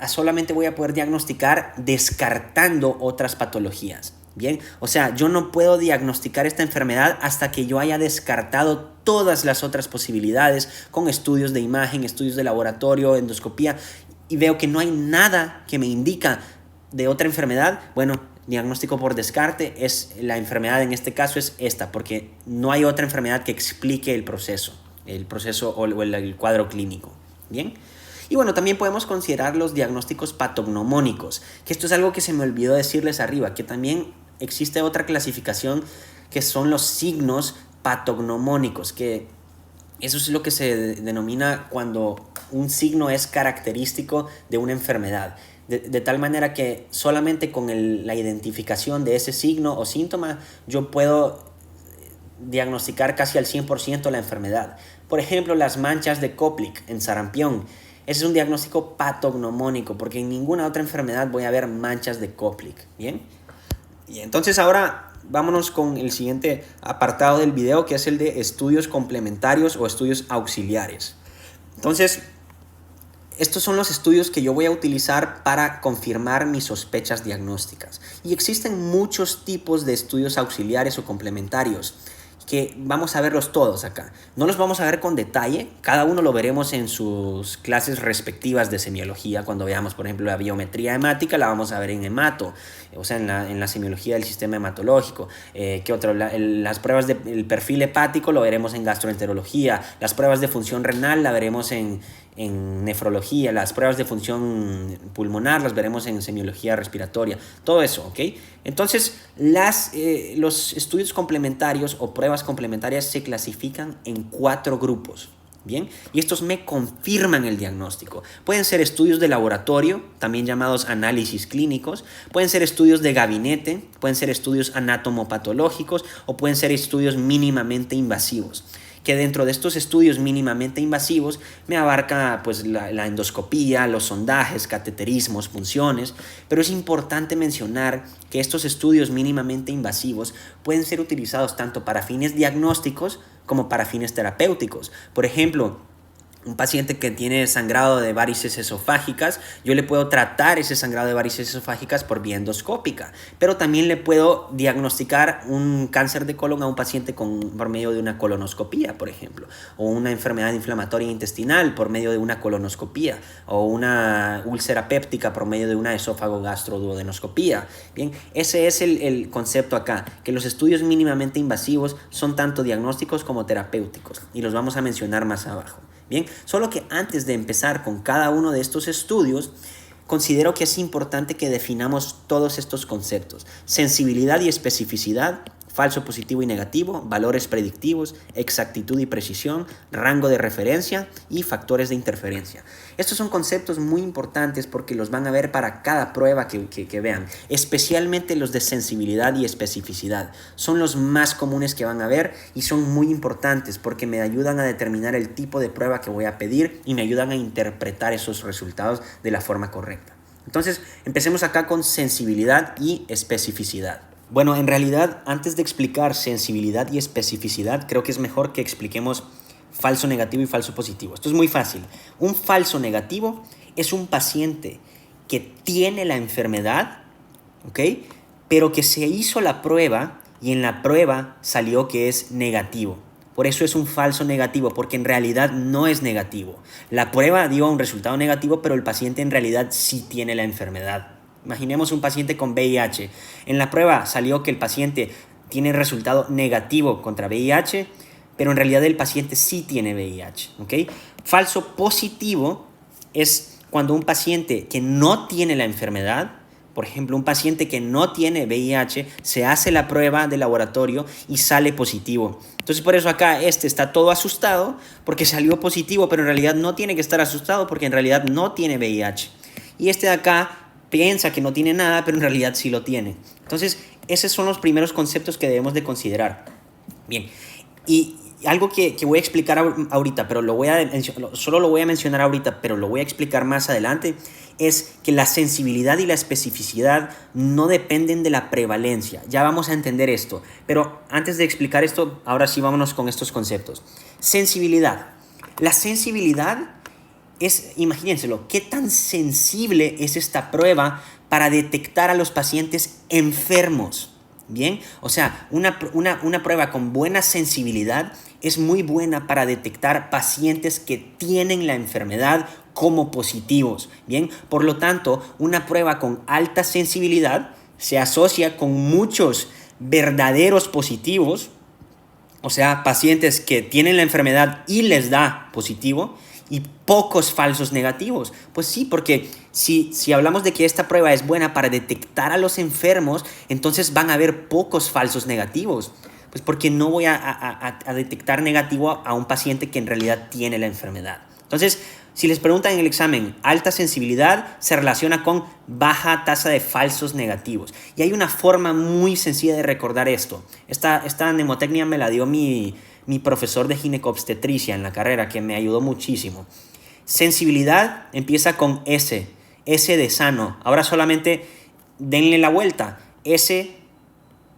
solamente voy a poder diagnosticar descartando otras patologías. Bien, o sea, yo no puedo diagnosticar esta enfermedad hasta que yo haya descartado todas las otras posibilidades con estudios de imagen, estudios de laboratorio, endoscopía, y veo que no hay nada que me indica de otra enfermedad. Bueno, diagnóstico por descarte, la enfermedad en este caso es esta, porque no hay otra enfermedad que explique el proceso o el cuadro clínico. Bien. Y bueno, también podemos considerar los diagnósticos patognomónicos, que esto es algo que se me olvidó decirles arriba, que también existe otra clasificación que son los signos patognomónicos, que eso es lo que se denomina cuando un signo es característico de una enfermedad. De tal manera que solamente con la identificación de ese signo o síntoma yo puedo diagnosticar casi al 100% la enfermedad. Por ejemplo, las manchas de Koplik en sarampión. Ese es un diagnóstico patognomónico porque en ninguna otra enfermedad voy a ver manchas de Koplik. ¿Bien? Y entonces ahora vámonos con el siguiente apartado del video, que es el de estudios complementarios o estudios auxiliares. Entonces, estos son los estudios que yo voy a utilizar para confirmar mis sospechas diagnósticas. Y existen muchos tipos de estudios auxiliares o complementarios que vamos a verlos todos acá. No los vamos a ver con detalle, cada uno lo veremos en sus clases respectivas de semiología. Cuando veamos, por ejemplo, la biometría hemática, la vamos a ver en hemato, o sea, en la semiología del sistema hematológico. ¿Qué otro? Las pruebas del perfil hepático lo veremos en gastroenterología, las pruebas de función renal la veremos en nefrología, las pruebas de función pulmonar las veremos en semiología respiratoria, todo eso, ¿ok? Entonces, los estudios complementarios o pruebas complementarias se clasifican en 4 grupos, ¿bien? Y estos me confirman el diagnóstico. Pueden ser estudios de laboratorio, también llamados análisis clínicos, pueden ser estudios de gabinete, pueden ser estudios anatomopatológicos o pueden ser estudios mínimamente invasivos, que dentro de estos estudios mínimamente invasivos me abarca pues la endoscopía, los sondajes, cateterismos, punciones, pero es importante mencionar que estos estudios mínimamente invasivos pueden ser utilizados tanto para fines diagnósticos como para fines terapéuticos. Por ejemplo, un paciente que tiene sangrado de varices esofágicas, yo le puedo tratar ese sangrado de varices esofágicas por vía endoscópica, pero también le puedo diagnosticar un cáncer de colon a un paciente por medio de una colonoscopía, por ejemplo, o una enfermedad inflamatoria intestinal por medio de una colonoscopía, o una úlcera péptica por medio de una esófago gastroduodenoscopía. Bien, ese es el concepto acá, que los estudios mínimamente invasivos son tanto diagnósticos como terapéuticos, y los vamos a mencionar más abajo. Bien, solo que antes de empezar con cada uno de estos estudios, considero que es importante que definamos todos estos conceptos: sensibilidad y especificidad, falso positivo y negativo, valores predictivos, exactitud y precisión, rango de referencia y factores de interferencia. Estos son conceptos muy importantes porque los van a ver para cada prueba que vean, especialmente los de sensibilidad y especificidad. Son los más comunes que van a ver y son muy importantes porque me ayudan a determinar el tipo de prueba que voy a pedir y me ayudan a interpretar esos resultados de la forma correcta. Entonces, empecemos acá con sensibilidad y especificidad. Bueno, en realidad, antes de explicar sensibilidad y especificidad, creo que es mejor que expliquemos falso negativo y falso positivo. Esto es muy fácil. Un falso negativo es un paciente que tiene la enfermedad, ¿ok?, pero que se hizo la prueba y en la prueba salió que es negativo. Por eso es un falso negativo, porque en realidad no es negativo. La prueba dio un resultado negativo, pero el paciente en realidad sí tiene la enfermedad. Imaginemos un paciente con VIH. En la prueba salió que el paciente tiene resultado negativo contra VIH, pero en realidad el paciente sí tiene VIH. ¿Okay? Falso positivo es cuando un paciente que no tiene la enfermedad, por ejemplo, un paciente que no tiene VIH, se hace la prueba de laboratorio y sale positivo. Entonces, por eso acá está todo asustado porque salió positivo, pero en realidad no tiene que estar asustado porque en realidad no tiene VIH. Y de acá piensa que no tiene nada, pero en realidad sí lo tiene. Entonces, esos son los primeros conceptos que debemos de considerar. Bien, y algo que voy a explicar ahorita, pero solo lo voy a mencionar ahorita, pero lo voy a explicar más adelante, es que la sensibilidad y la especificidad no dependen de la prevalencia. Ya vamos a entender esto, pero antes de explicar esto, ahora sí vámonos con estos conceptos. Sensibilidad. La sensibilidad es, imagínenselo, qué tan sensible es esta prueba para detectar a los pacientes enfermos. Bien, o sea, una prueba con buena sensibilidad es muy buena para detectar pacientes que tienen la enfermedad como positivos. Bien, por lo tanto, una prueba con alta sensibilidad se asocia con muchos verdaderos positivos, o sea, pacientes que tienen la enfermedad y les da positivo, y pocos falsos negativos. Pues sí, porque si hablamos de que esta prueba es buena para detectar a los enfermos, entonces van a haber pocos falsos negativos. Pues porque no voy a detectar negativo a un paciente que en realidad tiene la enfermedad. Entonces, si les preguntan en el examen, alta sensibilidad se relaciona con baja tasa de falsos negativos. Y hay una forma muy sencilla de recordar esto. Esta mnemotecnia me la dio mi profesor de ginecobstetricia en la carrera, que me ayudó muchísimo. Sensibilidad empieza con S de sano. Ahora solamente denle la vuelta. S,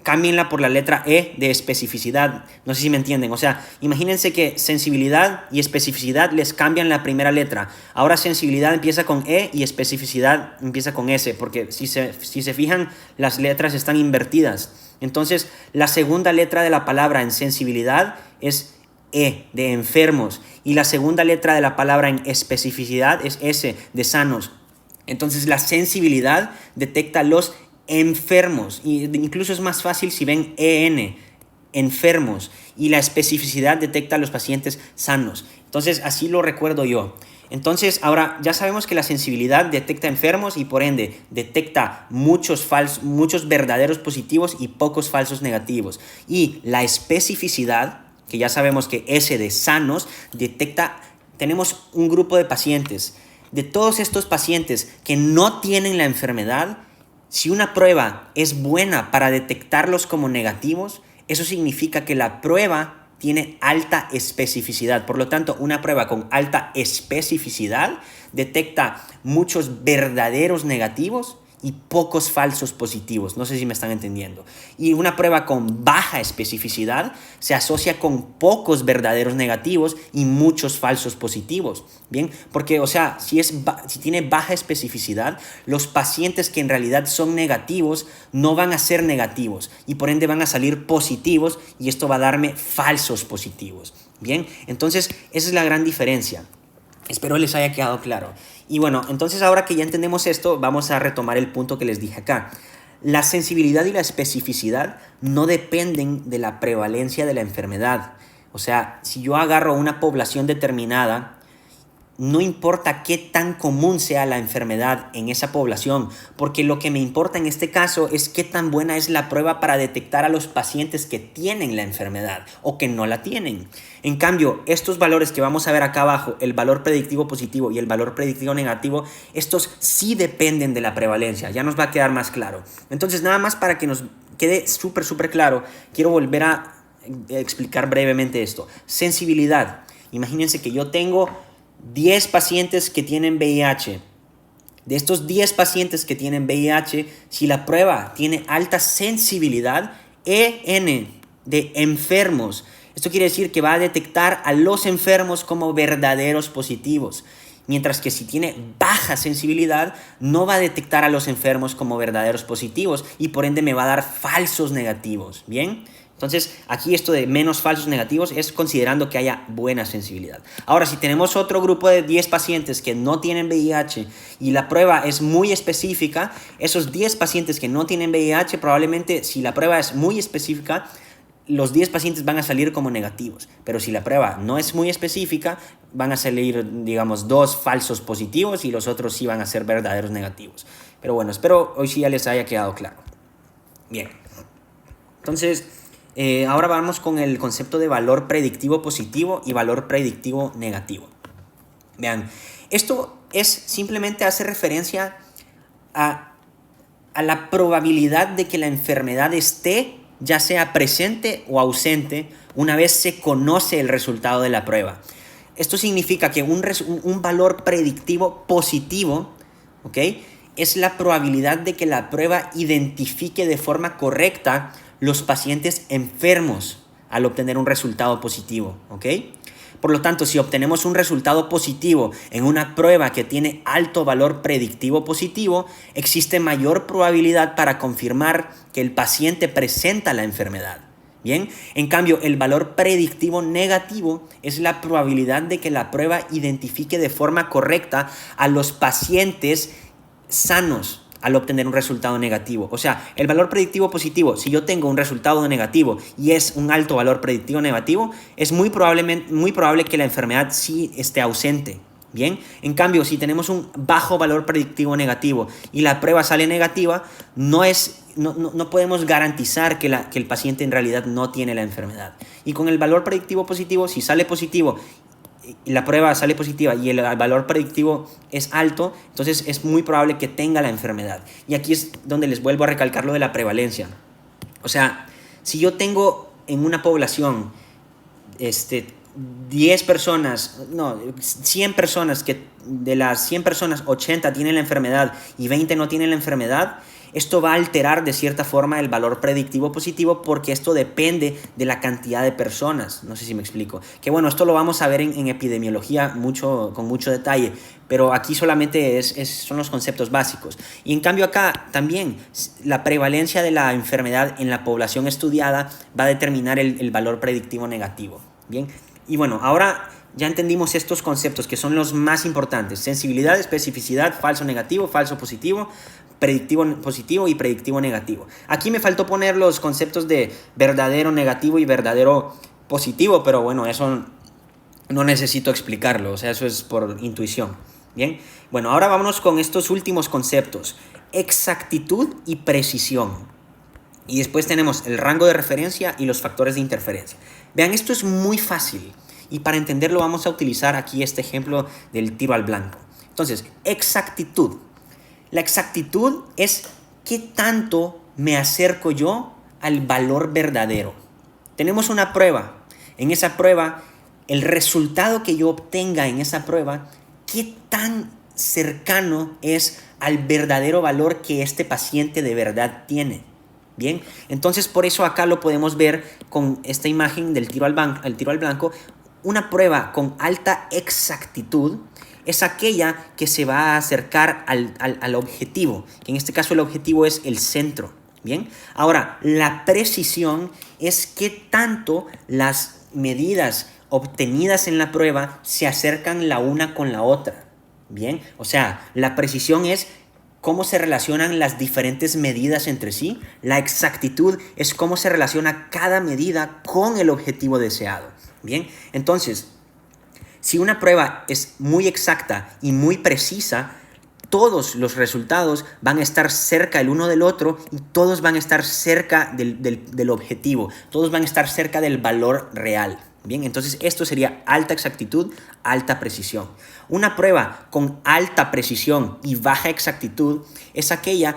cámbienla por la letra E de especificidad. No sé si me entienden. O sea, imagínense que sensibilidad y especificidad les cambian la primera letra. Ahora sensibilidad empieza con E y especificidad empieza con S, porque si se fijan, las letras están invertidas. Entonces, la segunda letra de la palabra en sensibilidad es E, de enfermos. Y la segunda letra de la palabra en especificidad es S, de sanos. Entonces, la sensibilidad detecta los enfermos. Y incluso es más fácil si ven EN, enfermos. Y la especificidad detecta a los pacientes sanos. Entonces, así lo recuerdo yo. Entonces, ahora ya sabemos que la sensibilidad detecta enfermos y por ende detecta muchos verdaderos positivos y pocos falsos negativos. Y la especificidad, que ya sabemos que S de sanos, tenemos un grupo de pacientes. De todos estos pacientes que no tienen la enfermedad, si una prueba es buena para detectarlos como negativos, eso significa que la prueba tiene alta especificidad. Por lo tanto, una prueba con alta especificidad detecta muchos verdaderos negativos y pocos falsos positivos. No sé si me están entendiendo. Y una prueba con baja especificidad se asocia con pocos verdaderos negativos y muchos falsos positivos. Bien, porque, o sea, si tiene baja especificidad, los pacientes que en realidad son negativos no van a ser negativos y por ende van a salir positivos y esto va a darme falsos positivos. Bien, entonces esa es la gran diferencia. Espero les haya quedado claro. Y bueno, entonces ahora que ya entendemos esto, vamos a retomar el punto que les dije acá. La sensibilidad y la especificidad no dependen de la prevalencia de la enfermedad. O sea, si yo agarro una población determinada no importa qué tan común sea la enfermedad en esa población, porque lo que me importa en este caso es qué tan buena es la prueba para detectar a los pacientes que tienen la enfermedad o que no la tienen. En cambio, estos valores que vamos a ver acá abajo, el valor predictivo positivo y el valor predictivo negativo, estos sí dependen de la prevalencia. Ya nos va a quedar más claro. Entonces, nada más para que nos quede súper claro, quiero volver a explicar brevemente esto. Sensibilidad. Imagínense que yo tengo 10 pacientes que tienen VIH. De estos 10 pacientes que tienen VIH, si la prueba tiene alta sensibilidad, EN de enfermos, esto quiere decir que va a detectar a los enfermos como verdaderos positivos. Mientras que si tiene baja sensibilidad, no va a detectar a los enfermos como verdaderos positivos y por ende me va a dar falsos negativos. ¿Bien? Entonces, aquí esto de menos falsos negativos es considerando que haya buena sensibilidad. Ahora, si tenemos otro grupo de 10 pacientes que no tienen VIH y la prueba es muy específica, esos 10 pacientes que no tienen VIH, probablemente si la prueba es muy específica, los 10 pacientes van a salir como negativos. Pero si la prueba no es muy específica, van a salir, digamos, 2 falsos positivos y los otros sí van a ser verdaderos negativos. Pero bueno, espero hoy sí ya les haya quedado claro. Bien. Entonces, ahora vamos con el concepto de valor predictivo positivo y valor predictivo negativo. Vean, esto es simplemente hace referencia a la probabilidad de que la enfermedad esté, ya sea presente o ausente, una vez se conoce el resultado de la prueba. Esto significa que un valor predictivo positivo, ¿ok?, es la probabilidad de que la prueba identifique de forma correcta los pacientes enfermos al obtener un resultado positivo, ¿ok? Por lo tanto, si obtenemos un resultado positivo en una prueba que tiene alto valor predictivo positivo, existe mayor probabilidad para confirmar que el paciente presenta la enfermedad. Bien, en cambio, el valor predictivo negativo es la probabilidad de que la prueba identifique de forma correcta a los pacientes sanos al obtener un resultado negativo. O sea, el valor predictivo positivo, si yo tengo un resultado negativo y es un alto valor predictivo negativo, es muy probable que la enfermedad sí esté ausente. Bien, en cambio, si tenemos un bajo valor predictivo negativo y la prueba sale negativa, no podemos garantizar que el paciente en realidad no tiene la enfermedad. Y con el valor predictivo positivo, si sale positivo y la prueba sale positiva y el valor predictivo es alto, entonces es muy probable que tenga la enfermedad. Y aquí es donde les vuelvo a recalcar lo de la prevalencia. O sea, si yo tengo en una población 10 personas, no, 100 personas, que de las 100 personas 80 tienen la enfermedad y 20 no tienen la enfermedad, esto va a alterar de cierta forma el valor predictivo positivo porque esto depende de la cantidad de personas. No sé si me explico. Que bueno, esto lo vamos a ver en epidemiología con mucho detalle, pero aquí solamente son los conceptos básicos. Y en cambio acá también la prevalencia de la enfermedad en la población estudiada va a determinar el valor predictivo negativo. Bien, y bueno, ahora ya entendimos estos conceptos que son los más importantes: sensibilidad, especificidad, falso negativo, falso positivo, predictivo positivo y predictivo negativo. Aquí me faltó poner los conceptos de verdadero negativo y verdadero positivo, pero bueno, eso no necesito explicarlo, o sea, eso es por intuición. Bien, bueno, ahora vámonos con estos últimos conceptos: exactitud y precisión. Y después tenemos el rango de referencia y los factores de interferencia. Vean, esto es muy fácil y para entenderlo vamos a utilizar aquí este ejemplo del tiro al blanco. Entonces, exactitud. La exactitud es qué tanto me acerco yo al valor verdadero. Tenemos una prueba. En esa prueba, el resultado que yo obtenga en esa prueba, qué tan cercano es al verdadero valor que este paciente de verdad tiene. Bien, entonces por eso acá lo podemos ver con esta imagen del tiro al blanco. Una prueba con alta exactitud es aquella que se va a acercar al objetivo, que en este caso el objetivo es el centro. Bien, ahora la precisión es qué tanto las medidas obtenidas en la prueba se acercan la una con la otra. Bien, o sea, la precisión es cómo se relacionan las diferentes medidas entre sí. La exactitud es cómo se relaciona cada medida con el objetivo deseado. Bien, entonces, Si una prueba es muy exacta y muy precisa, todos los resultados van a estar cerca el uno del otro y todos van a estar cerca del objetivo, todos van a estar cerca del valor real. Bien, entonces esto sería alta exactitud, alta precisión. Una prueba con alta precisión y baja exactitud es aquella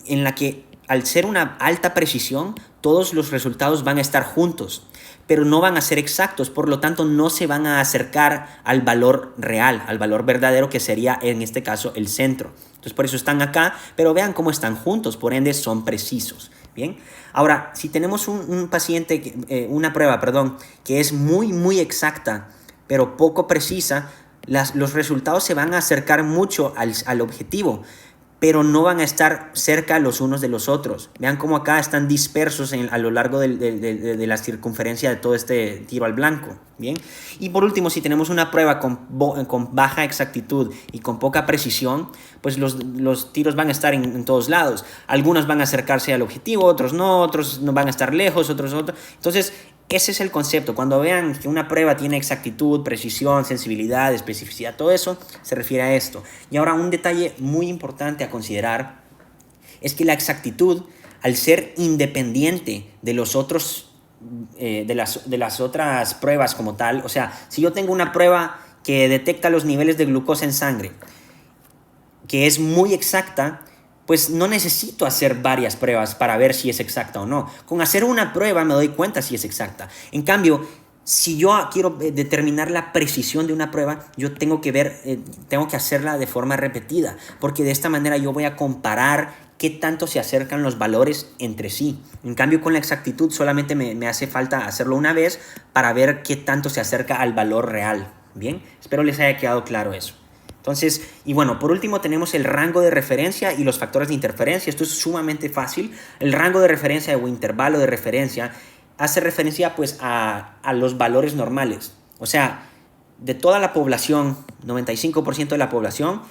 en la que, al ser una alta precisión, todos los resultados van a estar juntos, pero no van a ser exactos, por lo tanto no se van a acercar al valor real, al valor verdadero, que sería en este caso el centro. Entonces por eso están acá, pero vean cómo están juntos, por ende son precisos. Bien, ahora si tenemos un paciente, una prueba, que es muy exacta, pero poco precisa, los resultados se van a acercar mucho al objetivo, pero no van a estar cerca los unos de los otros. Vean cómo acá están dispersos a lo largo de la circunferencia de todo este tiro al blanco. Bien. Y por último, si tenemos una prueba con baja exactitud y con poca precisión, pues los tiros van a estar en todos lados. Algunos van a acercarse al objetivo, otros no van a estar lejos, otros. Entonces, ese es el concepto. Cuando vean que una prueba tiene exactitud, precisión, sensibilidad, especificidad, todo eso se refiere a esto. Y ahora un detalle muy importante a considerar es que la exactitud, al ser independiente de los otros, de las otras pruebas como tal, o sea, si yo tengo una prueba que detecta los niveles de glucosa en sangre, que es muy exacta, pues no necesito hacer varias pruebas para ver si es exacta o no. Con hacer una prueba me doy cuenta si es exacta. En cambio, si yo quiero determinar la precisión de una prueba, yo tengo que hacerla de forma repetida, porque de esta manera yo voy a comparar qué tanto se acercan los valores entre sí. En cambio, con la exactitud solamente me hace falta hacerlo una vez para ver qué tanto se acerca al valor real. Bien, espero les haya quedado claro eso. Entonces, y bueno, por último tenemos el rango de referencia y los factores de interferencia. Esto es sumamente fácil. El rango de referencia o intervalo de referencia hace referencia pues a los valores normales. O sea, de toda la población, 95% de la población,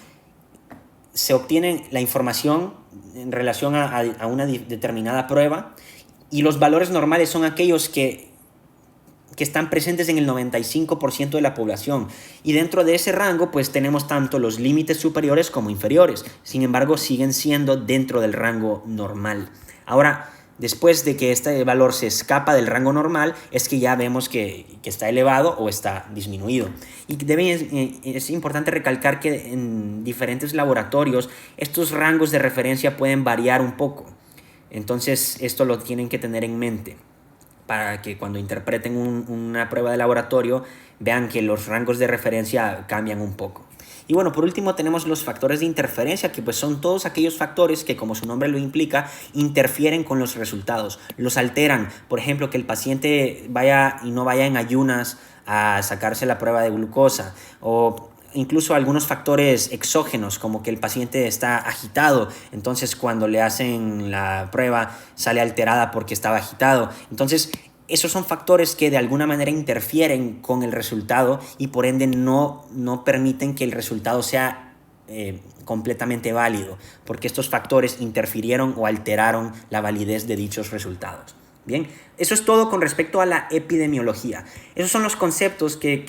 se obtiene la información en relación a una determinada prueba, y los valores normales son aquellos que están presentes en el 95% de la población, y dentro de ese rango pues tenemos tanto los límites superiores como inferiores. Sin embargo, siguen siendo dentro del rango normal. Ahora, después de que este valor se escapa del rango normal, es que ya vemos que está elevado o está disminuido. Y es importante recalcar que en diferentes laboratorios estos rangos de referencia pueden variar un poco. Entonces esto lo tienen que tener en mente, para que cuando interpreten una prueba de laboratorio vean que los rangos de referencia cambian un poco. Y bueno, por último tenemos los factores de interferencia, que pues son todos aquellos factores que, como su nombre lo implica, interfieren con los resultados, los alteran. Por ejemplo, que el paciente vaya y no vaya en ayunas a sacarse la prueba de glucosa, o incluso algunos factores exógenos, como que el paciente está agitado, entonces cuando le hacen la prueba sale alterada porque estaba agitado. Entonces esos son factores que de alguna manera interfieren con el resultado y por ende no permiten que el resultado sea completamente válido, porque estos factores interfirieron o alteraron la validez de dichos resultados. Bien, eso es todo con respecto a la epidemiología. Esos son los conceptos que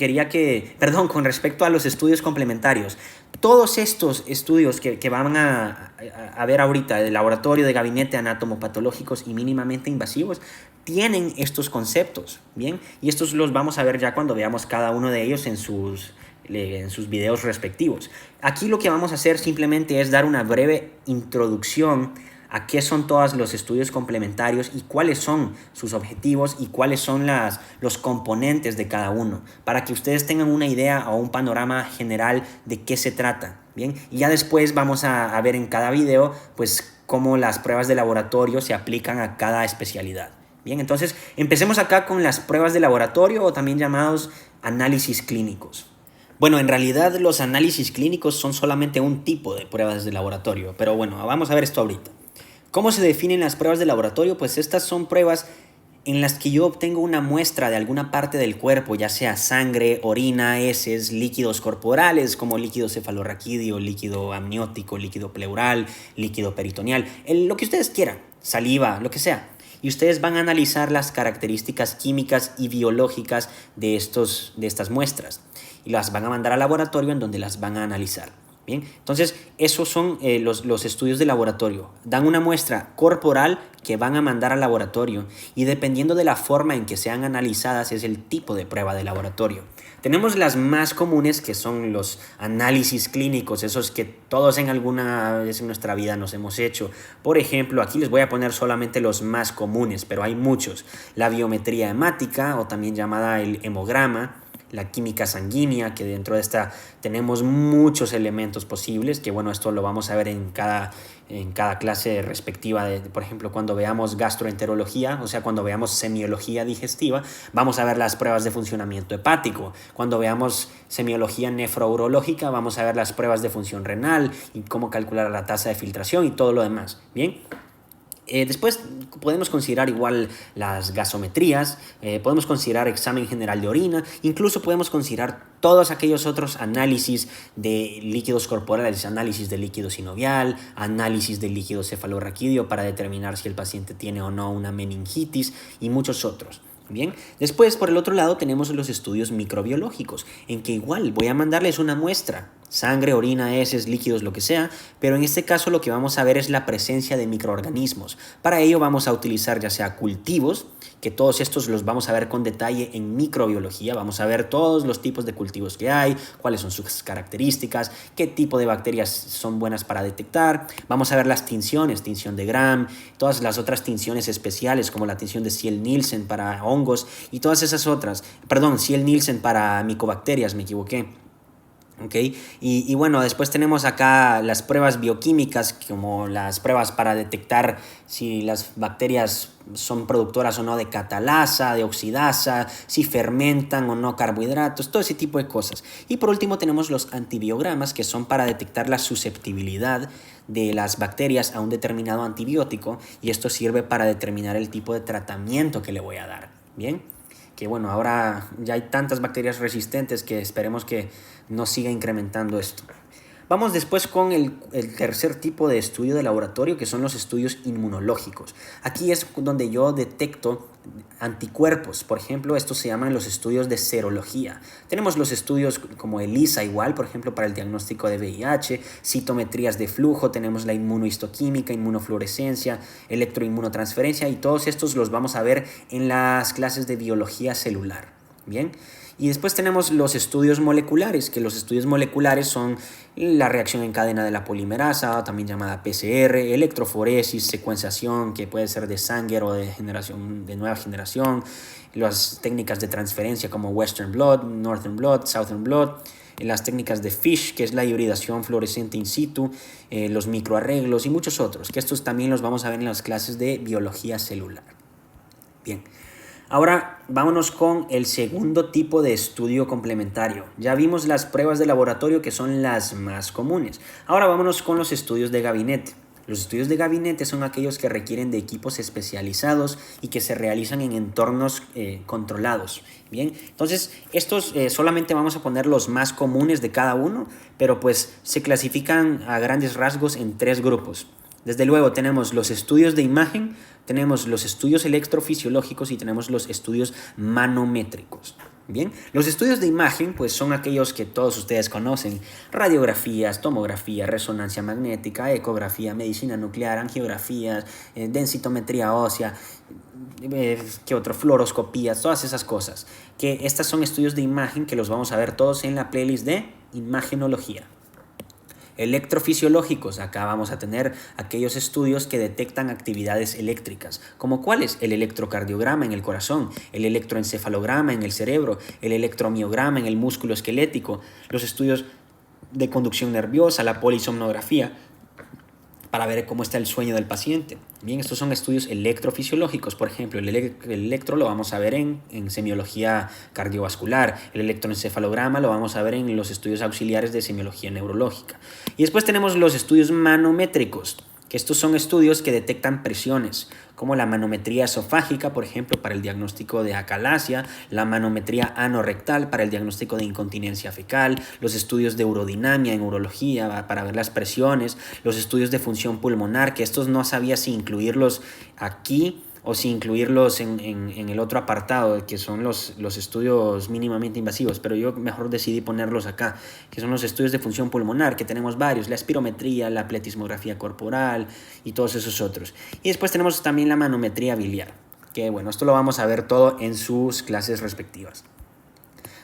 con respecto a los estudios complementarios. Todos estos estudios que van a ver ahorita, de laboratorio, de gabinete, anatomopatológicos y mínimamente invasivos, tienen estos conceptos, ¿bien? Y estos los vamos a ver ya cuando veamos cada uno de ellos en sus videos respectivos. Aquí lo que vamos a hacer simplemente es dar una breve introducción a qué son todos los estudios complementarios y cuáles son sus objetivos y cuáles son los componentes de cada uno, para que ustedes tengan una idea o un panorama general de qué se trata. Bien, y ya después vamos a ver en cada video pues cómo las pruebas de laboratorio se aplican a cada especialidad. Bien, entonces empecemos acá con las pruebas de laboratorio, o también llamados análisis clínicos. Bueno, en realidad los análisis clínicos son solamente un tipo de pruebas de laboratorio, pero bueno, vamos a ver esto ahorita. ¿Cómo se definen las pruebas de laboratorio? Pues estas son pruebas en las que yo obtengo una muestra de alguna parte del cuerpo, ya sea sangre, orina, heces, líquidos corporales como líquido cefalorraquídeo, líquido amniótico, líquido pleural, líquido peritoneal, lo que ustedes quieran, saliva, lo que sea. y ustedes van a analizar las características químicas y biológicas de estas muestras y las van a mandar al laboratorio en donde las van a analizar. Bien, entonces esos son los estudios de laboratorio. Dan una muestra corporal que van a mandar al laboratorio y dependiendo de la forma en que sean analizadas es el tipo de prueba de laboratorio. Tenemos las más comunes que son los análisis clínicos, esos que todos en alguna vez en nuestra vida nos hemos hecho. Por ejemplo, aquí les voy a poner solamente los más comunes, pero hay muchos. La biometría hemática o también llamada el hemograma. La química sanguínea, que dentro de esta tenemos muchos elementos posibles, que bueno, esto lo vamos a ver en cada clase respectiva, por ejemplo, cuando veamos gastroenterología, o sea, cuando veamos semiología digestiva, vamos a ver las pruebas de funcionamiento hepático. Cuando veamos semiología nefrourológica, vamos a ver las pruebas de función renal y cómo calcular la tasa de filtración y todo lo demás. Bien. Después podemos considerar igual las gasometrías, podemos considerar examen general de orina, incluso podemos considerar todos aquellos otros análisis de líquidos corporales, análisis de líquido sinovial, análisis de líquido cefalorraquídeo para determinar si el paciente tiene o no una meningitis y muchos otros. Bien, después por el otro lado tenemos los estudios microbiológicos, en que igual voy a mandarles una muestra, sangre, orina, heces, líquidos, lo que sea, pero en este caso lo que vamos a ver es la presencia de microorganismos. Para ello vamos a utilizar ya sea cultivos, que todos estos los vamos a ver con detalle en microbiología, vamos a ver todos los tipos de cultivos que hay, cuáles son sus características, qué tipo de bacterias son buenas para detectar, vamos a ver las tinciones, tinción de Gram, todas las otras tinciones especiales como la tinción de Ciel-Nielsen para hongos y todas esas otras, perdón, Ciel-Nielsen para micobacterias, me equivoqué. Okay. Y bueno, después tenemos acá las pruebas bioquímicas, como las pruebas para detectar si las bacterias son productoras o no de catalasa, de oxidasa, si fermentan o no carbohidratos, todo ese tipo de cosas. Y por último tenemos los antibiogramas, que son para detectar la susceptibilidad de las bacterias a un determinado antibiótico, y esto sirve para determinar el tipo de tratamiento que le voy a dar. Bien, que bueno, ahora ya hay tantas bacterias resistentes que esperemos que no siga incrementando esto. Vamos después con el tercer tipo de estudio de laboratorio, que son los estudios inmunológicos. Aquí es donde yo detecto anticuerpos. Por ejemplo, estos se llaman los estudios de serología. Tenemos los estudios como ELISA igual, por ejemplo, para el diagnóstico de VIH, citometrías de flujo, tenemos la inmunohistoquímica, inmunofluorescencia, electroinmunotransferencia, y todos estos los vamos a ver en las clases de biología celular. Bien. Y después tenemos los estudios moleculares, que los estudios moleculares son la reacción en cadena de la polimerasa, también llamada PCR, electroforesis, secuenciación, que puede ser de Sanger o de nueva generación, las técnicas de transferencia como Western blot, Northern blot, Southern blot, las técnicas de FISH, que es la hibridación fluorescente in situ, los microarreglos y muchos otros, que estos también los vamos a ver en las clases de biología celular. Bien. Ahora vámonos con el segundo tipo de estudio complementario. Ya vimos las pruebas de laboratorio, que son las más comunes. Ahora vámonos con los estudios de gabinete. Los estudios de gabinete son aquellos que requieren de equipos especializados y que se realizan en entornos controlados. Bien, entonces estos solamente vamos a poner los más comunes de cada uno, pero pues se clasifican a grandes rasgos en tres grupos. Desde luego tenemos los estudios de imagen, tenemos los estudios electrofisiológicos y tenemos los estudios manométricos. Bien, los estudios de imagen pues son aquellos que todos ustedes conocen: radiografías, tomografía, resonancia magnética, ecografía, medicina nuclear, angiografías, densitometría ósea, ¿qué otro? Fluoroscopías, todas esas cosas. Que estas son estudios de imagen que los vamos a ver todos en la playlist de imagenología. Electrofisiológicos, acá vamos a tener aquellos estudios que detectan actividades eléctricas, como cuáles: el electrocardiograma en el corazón, el electroencefalograma en el cerebro, el electromiograma en el músculo esquelético, los estudios de conducción nerviosa, la polisomnografía, para ver cómo está el sueño del paciente. Bien, estos son estudios electrofisiológicos. Por ejemplo, el electro lo vamos a ver en semiología cardiovascular, el electroencefalograma lo vamos a ver en los estudios auxiliares de semiología neurológica. Y después tenemos los estudios manométricos, que estos son estudios que detectan presiones, como la manometría esofágica, por ejemplo, para el diagnóstico de acalasia, la manometría anorrectal para el diagnóstico de incontinencia fecal, los estudios de urodinamia en urología para ver las presiones, los estudios de función pulmonar, que estos no sabía si incluirlos aquí o si incluirlos en el otro apartado, que son los estudios mínimamente invasivos, pero yo mejor decidí ponerlos acá, que son los estudios de función pulmonar, que tenemos varios, la espirometría, la pletismografía corporal y todos esos otros. Y después tenemos también la manometría biliar, que bueno, esto lo vamos a ver todo en sus clases respectivas.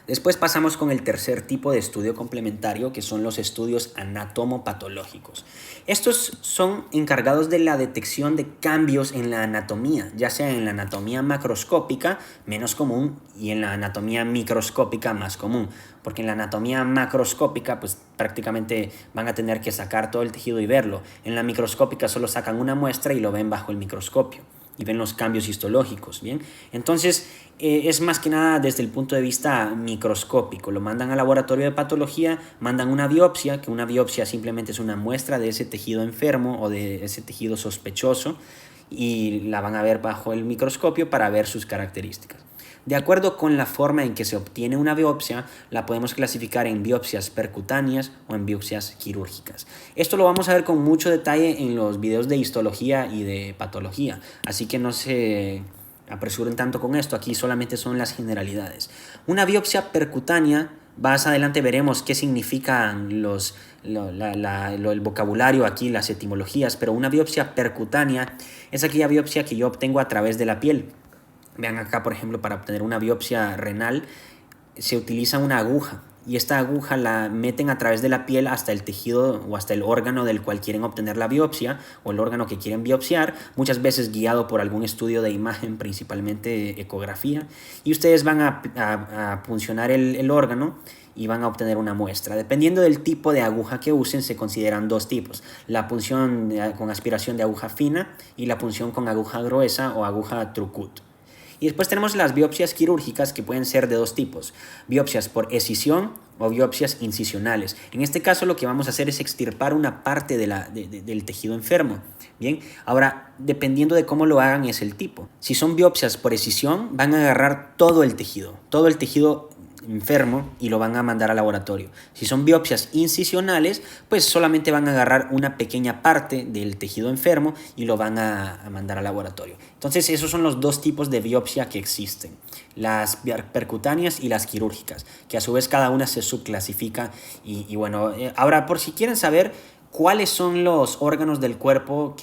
Después pasamos con el tercer tipo de estudio complementario, que son los estudios anatomopatológicos. Estos son encargados de la detección de cambios en la anatomía, ya sea en la anatomía macroscópica, menos común, y en la anatomía microscópica, más común. Porque en la anatomía macroscópica, pues prácticamente van a tener que sacar todo el tejido y verlo. En la microscópica solo sacan una muestra y lo ven bajo el microscopio y ven los cambios histológicos, ¿bien? Entonces, es más que nada desde el punto de vista microscópico. Lo mandan al laboratorio de patología, mandan una biopsia, que una biopsia simplemente es una muestra de ese tejido enfermo o de ese tejido sospechoso, y la van a ver bajo el microscopio para ver sus características. De acuerdo con la forma en que se obtiene una biopsia, la podemos clasificar en biopsias percutáneas o en biopsias quirúrgicas. Esto lo vamos a ver con mucho detalle en los videos de histología y de patología, así que no se apresuren tanto con esto, aquí solamente son las generalidades. Una biopsia percutánea, más adelante veremos qué significan el vocabulario aquí, las etimologías, pero una biopsia percutánea es aquella biopsia que yo obtengo a través de la piel. Vean acá, por ejemplo, para obtener una biopsia renal se utiliza una aguja, y esta aguja la meten a través de la piel hasta el tejido o hasta el órgano del cual quieren obtener la biopsia, o el órgano que quieren biopsiar, muchas veces guiado por algún estudio de imagen, principalmente ecografía, y ustedes van a puncionar el órgano y van a obtener una muestra. Dependiendo del tipo de aguja que usen, se consideran dos tipos: la punción con aspiración de aguja fina y la punción con aguja gruesa o aguja Trucut. Y después tenemos las biopsias quirúrgicas, que pueden ser de dos tipos: biopsias por escisión o biopsias incisionales. En este caso lo que vamos a hacer es extirpar una parte del tejido enfermo. Bien, ahora dependiendo de cómo lo hagan es el tipo. Si son biopsias por escisión, van a agarrar todo el tejido enfermo y lo van a mandar al laboratorio. Si son biopsias incisionales, pues solamente van a agarrar una pequeña parte del tejido enfermo y lo van a mandar al laboratorio. Entonces esos son los dos tipos de biopsia que existen: las percutáneas y las quirúrgicas, que a su vez cada una se subclasifica. Y bueno, ahora, por si quieren saber cuáles son los órganos del cuerpo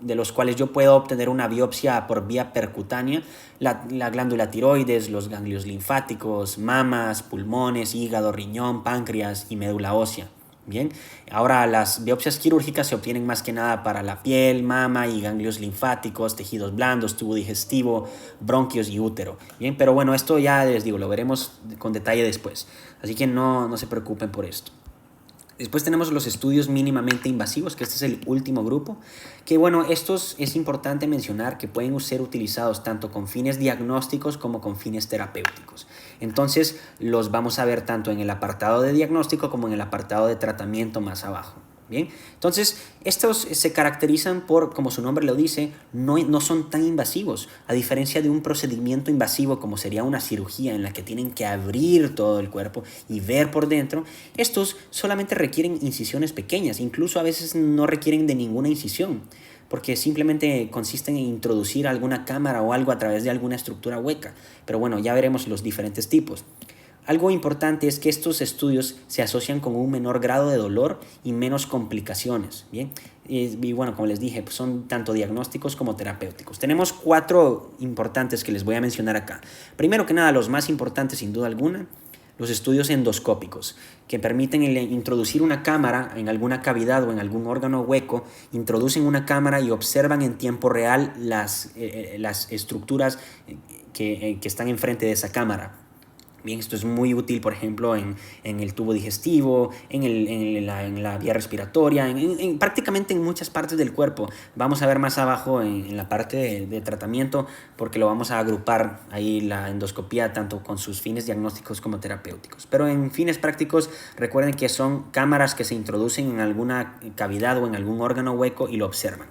de los cuales yo puedo obtener una biopsia por vía percutánea: la glándula tiroides, los ganglios linfáticos, mamas, pulmones, hígado, riñón, páncreas y médula ósea. Bien, ahora las biopsias quirúrgicas se obtienen más que nada para la piel, mama y ganglios linfáticos, tejidos blandos, tubo digestivo, bronquios y útero. Bien, pero bueno, esto ya les digo, lo veremos con detalle después, así que no se preocupen por esto. Después tenemos los estudios mínimamente invasivos, que este es el último grupo, que bueno, estos es importante mencionar que pueden ser utilizados tanto con fines diagnósticos como con fines terapéuticos. Entonces los vamos a ver tanto en el apartado de diagnóstico como en el apartado de tratamiento más abajo. Bien, entonces estos se caracterizan por, como su nombre lo dice, no son tan invasivos, a diferencia de un procedimiento invasivo como sería una cirugía en la que tienen que abrir todo el cuerpo y ver por dentro. Estos solamente requieren incisiones pequeñas, incluso a veces no requieren de ninguna incisión, porque simplemente consisten en introducir alguna cámara o algo a través de alguna estructura hueca. Pero bueno, ya veremos los diferentes tipos. Algo importante es que estos estudios se asocian con un menor grado de dolor y menos complicaciones, ¿bien? Y bueno, como les dije, pues son tanto diagnósticos como terapéuticos. Tenemos 4 importantes que les voy a mencionar acá. Primero que nada, los más importantes sin duda alguna: los estudios endoscópicos, que permiten introducir una cámara en alguna cavidad o en algún órgano hueco. Introducen una cámara y observan en tiempo real las estructuras que están enfrente de esa cámara. Bien, esto es muy útil, por ejemplo, en el tubo digestivo, en la vía respiratoria, prácticamente en muchas partes del cuerpo. Vamos a ver más abajo en la parte de tratamiento, porque lo vamos a agrupar ahí la endoscopía tanto con sus fines diagnósticos como terapéuticos. Pero en fines prácticos, recuerden que son cámaras que se introducen en alguna cavidad o en algún órgano hueco y lo observan.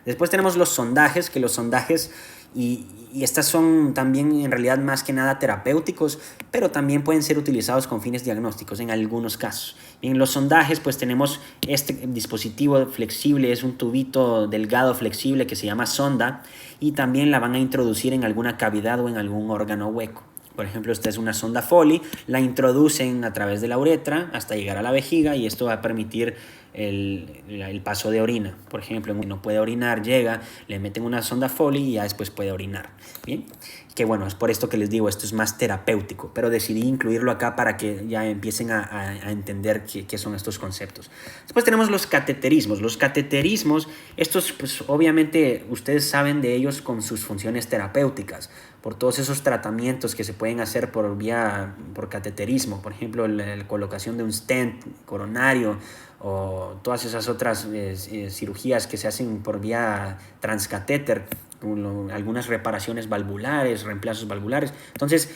Después tenemos los sondajes, que los sondajes y estas son también en realidad más que nada terapéuticos, pero también pueden ser utilizados con fines diagnósticos en algunos casos. En los sondajes pues tenemos este dispositivo flexible, es un tubito delgado flexible que se llama sonda y también la van a introducir en alguna cavidad o en algún órgano hueco. Por ejemplo, esta es una sonda Foley, la introducen a través de la uretra hasta llegar a la vejiga y esto va a permitir el paso de orina. Por ejemplo, no puede orinar, llega, le meten una sonda Foley y ya después puede orinar. Bien, que bueno, es por esto que les digo, esto es más terapéutico, pero decidí incluirlo acá para que ya empiecen a entender qué son estos conceptos. Después tenemos los cateterismos. Los cateterismos, estos pues obviamente ustedes saben de ellos con sus funciones terapéuticas, por todos esos tratamientos que se pueden hacer por cateterismo, por ejemplo, la colocación de un stent coronario o todas esas otras cirugías que se hacen por vía transcatéter, algunas reparaciones valvulares, reemplazos valvulares. Entonces,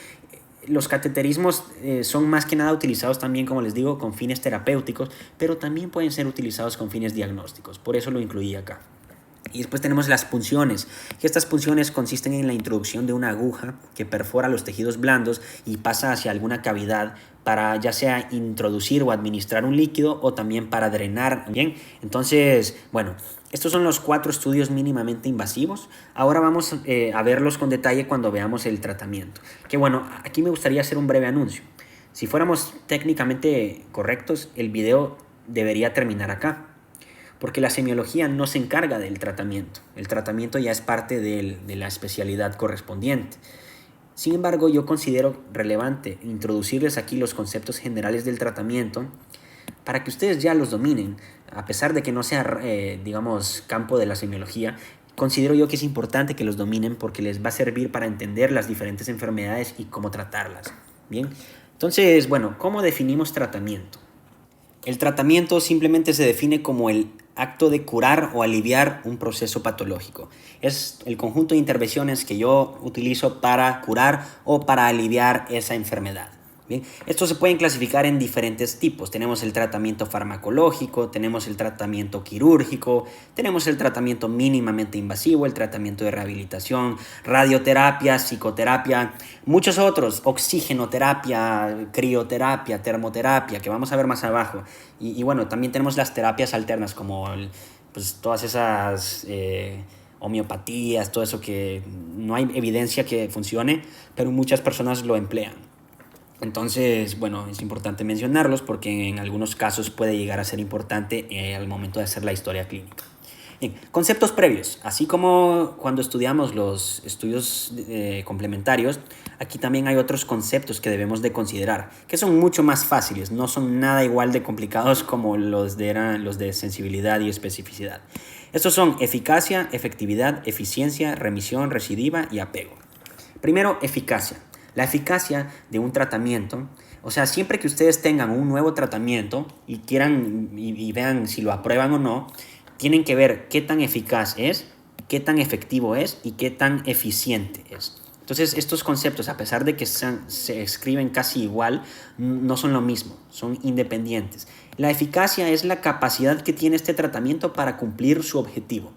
los cateterismos son más que nada utilizados también, como les digo, con fines terapéuticos, pero también pueden ser utilizados con fines diagnósticos. Por eso lo incluí acá. Y después tenemos las punciones, que estas punciones consisten en la introducción de una aguja que perfora los tejidos blandos y pasa hacia alguna cavidad para ya sea introducir o administrar un líquido o también para drenar. Bien, entonces, bueno, estos son los 4 estudios mínimamente invasivos. Ahora vamos a verlos con detalle cuando veamos el tratamiento. Que bueno, aquí me gustaría hacer un breve anuncio. Si fuéramos técnicamente correctos, el video debería terminar acá, porque la semiología no se encarga del tratamiento. El tratamiento ya es parte de la especialidad correspondiente. Sin embargo, yo considero relevante introducirles aquí los conceptos generales del tratamiento para que ustedes ya los dominen, a pesar de que no sea, digamos, campo de la semiología. Considero yo que es importante que los dominen porque les va a servir para entender las diferentes enfermedades y cómo tratarlas. Bien, entonces, bueno, ¿cómo definimos tratamiento? El tratamiento simplemente se define como el acto de curar o aliviar un proceso patológico. Es el conjunto de intervenciones que yo utilizo para curar o para aliviar esa enfermedad. Bien, estos se pueden clasificar en diferentes tipos. Tenemos el tratamiento farmacológico, tenemos el tratamiento quirúrgico, tenemos el tratamiento mínimamente invasivo, el tratamiento de rehabilitación, radioterapia, psicoterapia, muchos otros, oxigenoterapia, crioterapia, termoterapia, que vamos a ver más abajo. Y bueno, también tenemos las terapias alternas como pues, todas esas homeopatías, todo eso que no hay evidencia que funcione, pero muchas personas lo emplean. Entonces, bueno, es importante mencionarlos porque en algunos casos puede llegar a ser importante al momento de hacer la historia clínica. Bien, conceptos previos. Así como cuando estudiamos los estudios complementarios, aquí también hay otros conceptos que debemos de considerar, que son mucho más fáciles, no son nada igual de complicados como los de sensibilidad y especificidad. Estos son eficacia, efectividad, eficiencia, remisión, recidiva y apego. Primero, eficacia. La eficacia de un tratamiento, o sea, siempre que ustedes tengan un nuevo tratamiento y quieran y vean si lo aprueban o no, tienen que ver qué tan eficaz es, qué tan efectivo es y qué tan eficiente es. Entonces, estos conceptos, a pesar de que se escriben casi igual, no son lo mismo, son independientes. La eficacia es la capacidad que tiene este tratamiento para cumplir su objetivo.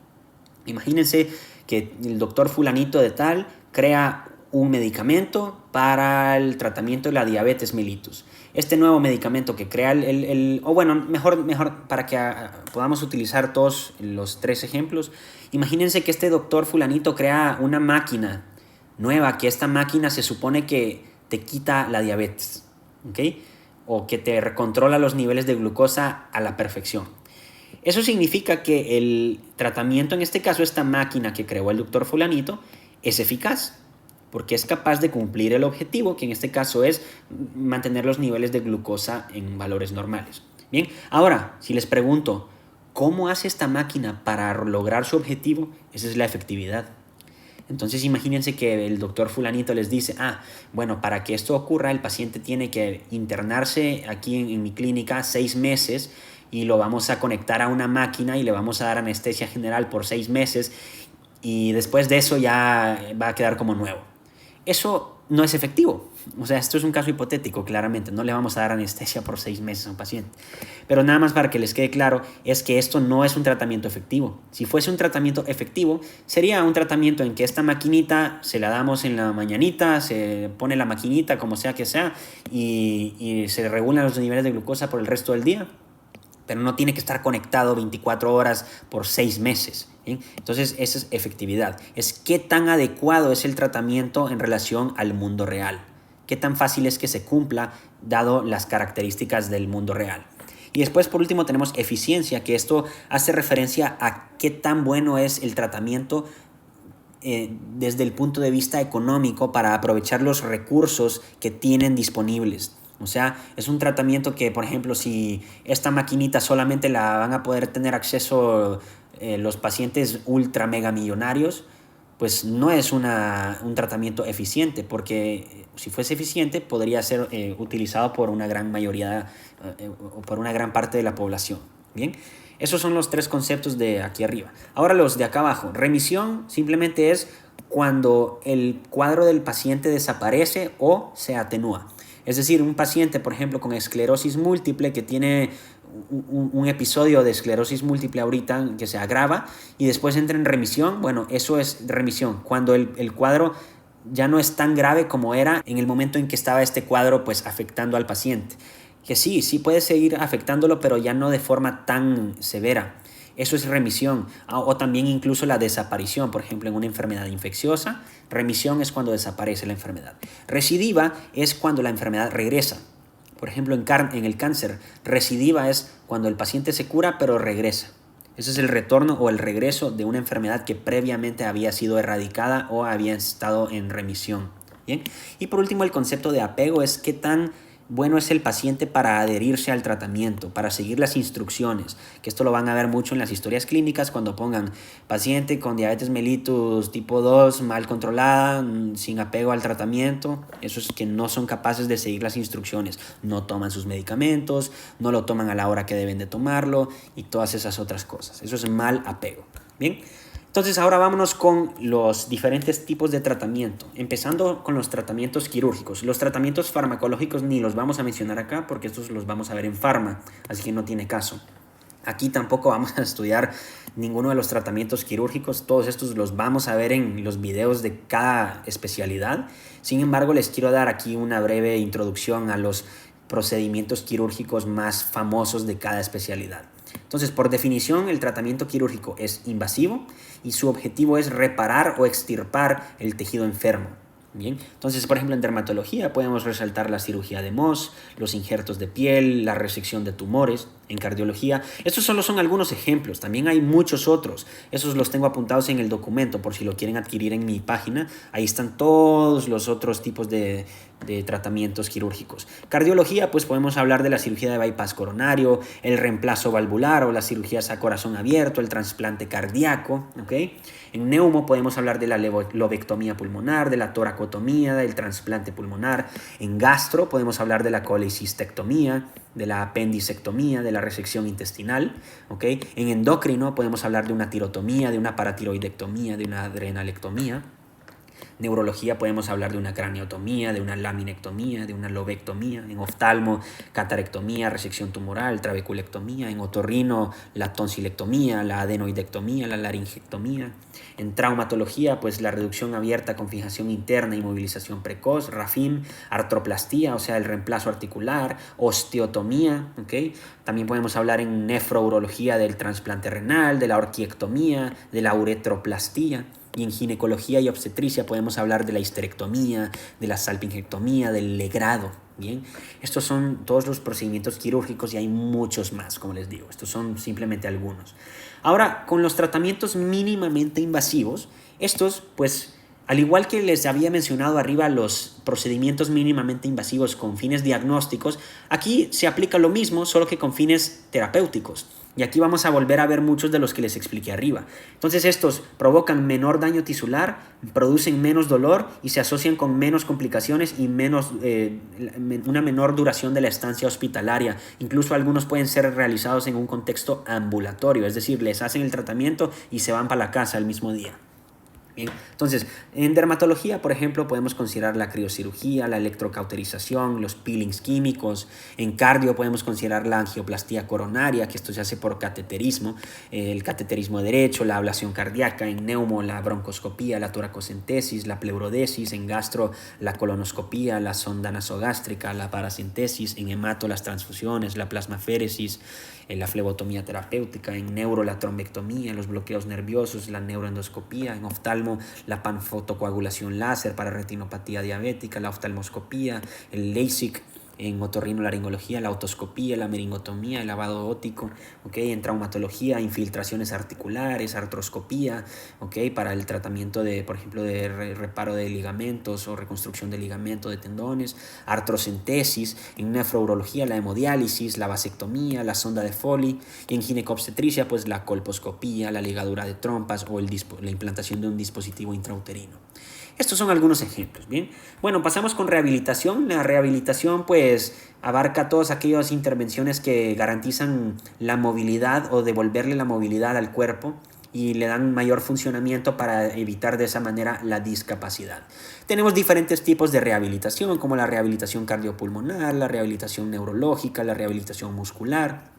Imagínense que el doctor fulanito de tal crea un medicamento para el tratamiento de la diabetes mellitus. Este nuevo medicamento que crea mejor para que podamos utilizar todos los 3 ejemplos. Imagínense que este doctor fulanito crea una máquina nueva, que esta máquina se supone que te quita la diabetes, ¿ok? O que te controla los niveles de glucosa a la perfección. Eso significa que el tratamiento, en este caso esta máquina que creó el doctor fulanito, es eficaz, porque es capaz de cumplir el objetivo, que en este caso es mantener los niveles de glucosa en valores normales. Bien, ahora, si les pregunto, ¿cómo hace esta máquina para lograr su objetivo? Esa es la efectividad. Entonces imagínense que el doctor fulanito les dice, bueno, para que esto ocurra el paciente tiene que internarse aquí en mi clínica 6 meses y lo vamos a conectar a una máquina y le vamos a dar anestesia general por 6 meses y después de eso ya va a quedar como nuevo. Eso no es efectivo. O sea, esto es un caso hipotético, claramente. No le vamos a dar anestesia por 6 meses a un paciente. Pero nada más para que les quede claro, es que esto no es un tratamiento efectivo. Si fuese un tratamiento efectivo, sería un tratamiento en que esta maquinita se la damos en la mañanita, se pone la maquinita, como sea que sea, y se regulan los niveles de glucosa por el resto del día. Pero no tiene que estar conectado 24 horas por 6 meses. ¿Sí? Entonces, esa es efectividad. Es qué tan adecuado es el tratamiento en relación al mundo real. Qué tan fácil es que se cumpla dado las características del mundo real. Y después, por último, tenemos eficiencia, que esto hace referencia a qué tan bueno es el tratamiento desde el punto de vista económico para aprovechar los recursos que tienen disponibles. O sea, es un tratamiento que, por ejemplo, si esta maquinita solamente la van a poder tener acceso los pacientes ultra mega millonarios, pues no es un tratamiento eficiente, porque si fuese eficiente podría ser utilizado por una gran mayoría o por una gran parte de la población. Bien, esos son los 3 conceptos de aquí arriba. Ahora los de acá abajo. Remisión simplemente es cuando el cuadro del paciente desaparece o se atenúa. Es decir, un paciente, por ejemplo, con esclerosis múltiple que tiene un episodio de esclerosis múltiple ahorita que se agrava y después entra en remisión, bueno, eso es remisión, cuando el cuadro ya no es tan grave como era en el momento en que estaba este cuadro pues afectando al paciente. Que sí puede seguir afectándolo, pero ya no de forma tan severa. Eso es remisión. O también incluso la desaparición, por ejemplo, en una enfermedad infecciosa. Remisión es cuando desaparece la enfermedad. Recidiva es cuando la enfermedad regresa. Por ejemplo, en el cáncer, recidiva es cuando el paciente se cura pero regresa. Ese es el retorno o el regreso de una enfermedad que previamente había sido erradicada o había estado en remisión. ¿Bien? Y por último, el concepto de apego es qué tan bueno es el paciente para adherirse al tratamiento, para seguir las instrucciones, que esto lo van a ver mucho en las historias clínicas cuando pongan paciente con diabetes mellitus tipo 2 mal controlada, sin apego al tratamiento. Eso es que no son capaces de seguir las instrucciones, no toman sus medicamentos, no lo toman a la hora que deben de tomarlo y todas esas otras cosas. Eso es mal apego. Bien. Entonces ahora vámonos con los diferentes tipos de tratamiento, empezando con los tratamientos quirúrgicos. Los tratamientos farmacológicos ni los vamos a mencionar acá porque estos los vamos a ver en Pharma, así que no tiene caso. Aquí tampoco vamos a estudiar ninguno de los tratamientos quirúrgicos, todos estos los vamos a ver en los videos de cada especialidad. Sin embargo, les quiero dar aquí una breve introducción a los procedimientos quirúrgicos más famosos de cada especialidad. Entonces, por definición, el tratamiento quirúrgico es invasivo y su objetivo es reparar o extirpar el tejido enfermo. Bien, entonces, por ejemplo, en dermatología podemos resaltar la cirugía de Mohs, los injertos de piel, la resección de tumores. En cardiología, estos solo son algunos ejemplos, también hay muchos otros. Esos los tengo apuntados en el documento por si lo quieren adquirir en mi página. Ahí están todos los otros tipos de tratamientos quirúrgicos. Cardiología, pues podemos hablar de la cirugía de bypass coronario, el reemplazo valvular o las cirugías a corazón abierto, el trasplante cardíaco, ¿ok? En neumo podemos hablar de la lobectomía pulmonar, de la toracotomía, del trasplante pulmonar. En gastro podemos hablar de la colecistectomía, de la apendicectomía, de la resección intestinal, ¿ok? En endocrino podemos hablar de una tirotomía, de una paratiroidectomía, de una adrenalectomía. Neurología podemos hablar de una craniotomía, de una laminectomía, de una lobectomía. En oftalmo, catarectomía, resección tumoral, trabeculectomía. En otorrino, la tonsilectomía, la adenoidectomía, la laringectomía. En traumatología, pues la reducción abierta con fijación interna y movilización precoz, RAFIM, artroplastía, o sea, el reemplazo articular, osteotomía, ¿ok? También podemos hablar en nefrourología del trasplante renal, de la orquiectomía, de la uretroplastía. Y en ginecología y obstetricia podemos hablar de la histerectomía, de la salpingectomía, del legrado. Bien, estos son todos los procedimientos quirúrgicos y hay muchos más, como les digo. Estos son simplemente algunos. Ahora, con los tratamientos mínimamente invasivos, estos, pues, al igual que les había mencionado arriba los procedimientos mínimamente invasivos con fines diagnósticos, aquí se aplica lo mismo, solo que con fines terapéuticos. Y aquí vamos a volver a ver muchos de los que les expliqué arriba. Entonces estos provocan menor daño tisular, producen menos dolor y se asocian con menos complicaciones y una menor duración de la estancia hospitalaria. Incluso algunos pueden ser realizados en un contexto ambulatorio, es decir, les hacen el tratamiento y se van para la casa el mismo día. Bien, entonces, en dermatología, por ejemplo, podemos considerar la criocirugía, la electrocauterización, los peelings químicos. En cardio podemos considerar la angioplastía coronaria, que esto se hace por cateterismo, el cateterismo derecho, la ablación cardíaca. En neumo, la broncoscopía, la toracocentesis, la pleurodesis. En gastro, la colonoscopía, la sonda nasogástrica, la paracentesis. En hemato, las transfusiones, la plasmaféresis, la flebotomía terapéutica. En neuro, la trombectomía, los bloqueos nerviosos, la neuroendoscopía. En oftalmo, la panfotocoagulación láser para retinopatía diabética, la oftalmoscopía, el LASIK. En otorrinolaringología, la otoscopía, la meringotomía, el lavado óptico, ¿okay? En traumatología, infiltraciones articulares, artroscopía, ¿okay? Para el tratamiento de, por ejemplo, de reparo de ligamentos o reconstrucción de ligamento, de tendones, artrocentesis. En nefrourología, la hemodiálisis, la vasectomía, la sonda de Foley. Y en ginecobstetricia, pues la colposcopía, la ligadura de trompas o la implantación de un dispositivo intrauterino. Estos son algunos ejemplos, ¿bien? Bueno, pasamos con rehabilitación. La rehabilitación, pues, abarca todas aquellas intervenciones que garantizan la movilidad o devolverle la movilidad al cuerpo y le dan mayor funcionamiento para evitar de esa manera la discapacidad. Tenemos diferentes tipos de rehabilitación, como la rehabilitación cardiopulmonar, la rehabilitación neurológica, la rehabilitación muscular,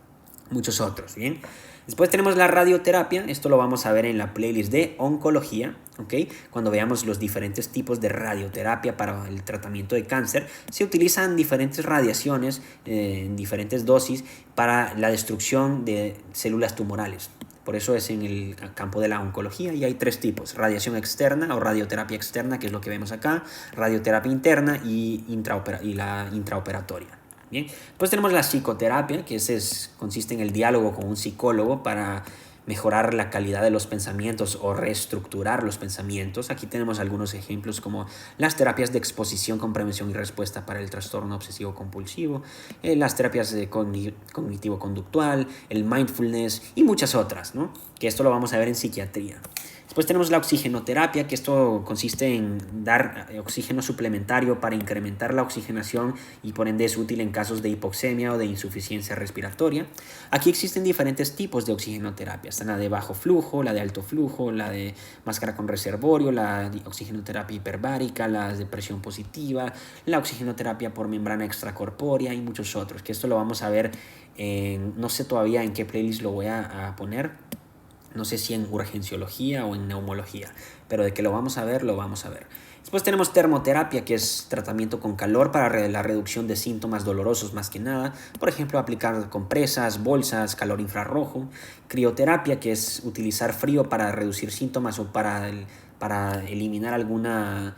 muchos otros, ¿bien? Después tenemos la radioterapia, esto lo vamos a ver en la playlist de oncología, ¿ok? Cuando veamos los diferentes tipos de radioterapia para el tratamiento de cáncer, se utilizan diferentes radiaciones en diferentes dosis para la destrucción de células tumorales. Por eso es en el campo de la oncología y hay tres tipos: radiación externa o radioterapia externa, que es lo que vemos acá, radioterapia interna y la intraoperatoria. Bien, pues tenemos la psicoterapia, que consiste en el diálogo con un psicólogo para mejorar la calidad de los pensamientos o reestructurar los pensamientos. Aquí tenemos algunos ejemplos como las terapias de exposición con prevención y respuesta para el trastorno obsesivo compulsivo, las terapias de cognitivo-conductual, el mindfulness y muchas otras, ¿no? Que esto lo vamos a ver en psiquiatría. Después tenemos la oxigenoterapia, que esto consiste en dar oxígeno suplementario para incrementar la oxigenación y por ende es útil en casos de hipoxemia o de insuficiencia respiratoria. Aquí existen diferentes tipos de oxigenoterapia. Están la de bajo flujo, la de alto flujo, la de máscara con reservorio, la de oxigenoterapia hiperbárica, la de presión positiva, la oxigenoterapia por membrana extracorpórea y muchos otros, que esto lo vamos a ver no sé todavía en qué playlist lo voy a poner. No sé si en urgenciología o en neumología, pero de que lo vamos a ver, lo vamos a ver. Después tenemos termoterapia, que es tratamiento con calor para la reducción de síntomas dolorosos más que nada. Por ejemplo, aplicar compresas, bolsas, calor infrarrojo. Crioterapia, que es utilizar frío para reducir síntomas o para eliminar alguna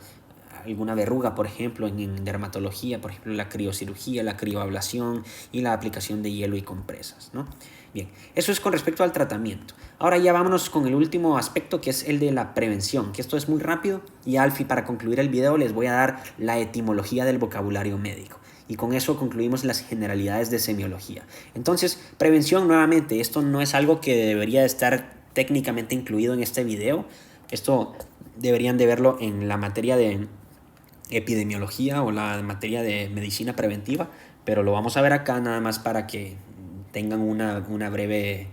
verruga, por ejemplo, en dermatología, por ejemplo, la criocirugía, la crioablación y la aplicación de hielo y compresas, ¿no? Bien, eso es con respecto al tratamiento. Ahora ya vámonos con el último aspecto, que es el de la prevención, que esto es muy rápido y para concluir el video les voy a dar la etimología del vocabulario médico. Y con eso concluimos las generalidades de semiología. Entonces, prevención, nuevamente, esto no es algo que debería estar técnicamente incluido en este video. Esto deberían de verlo en la materia de epidemiología o la materia de medicina preventiva, pero lo vamos a ver acá nada más para que tengan una breve,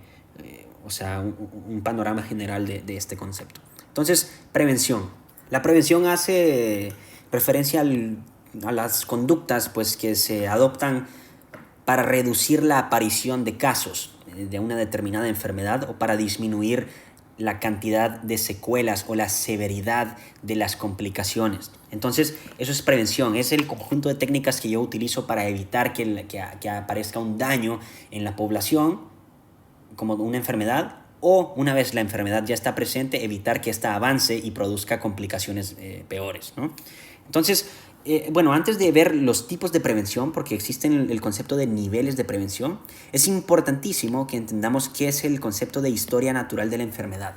un panorama general de este concepto. Entonces, prevención. La prevención hace referencia a las conductas, pues, que se adoptan para reducir la aparición de casos de una determinada enfermedad o para disminuir la cantidad de secuelas o la severidad de las complicaciones. Entonces, eso es prevención, es el conjunto de técnicas que yo utilizo para evitar que aparezca un daño en la población, como una enfermedad, o una vez la enfermedad ya está presente, evitar que ésta avance y produzca complicaciones peores, ¿no? Entonces, antes de ver los tipos de prevención, porque existen el concepto de niveles de prevención, es importantísimo que entendamos qué es el concepto de historia natural de la enfermedad,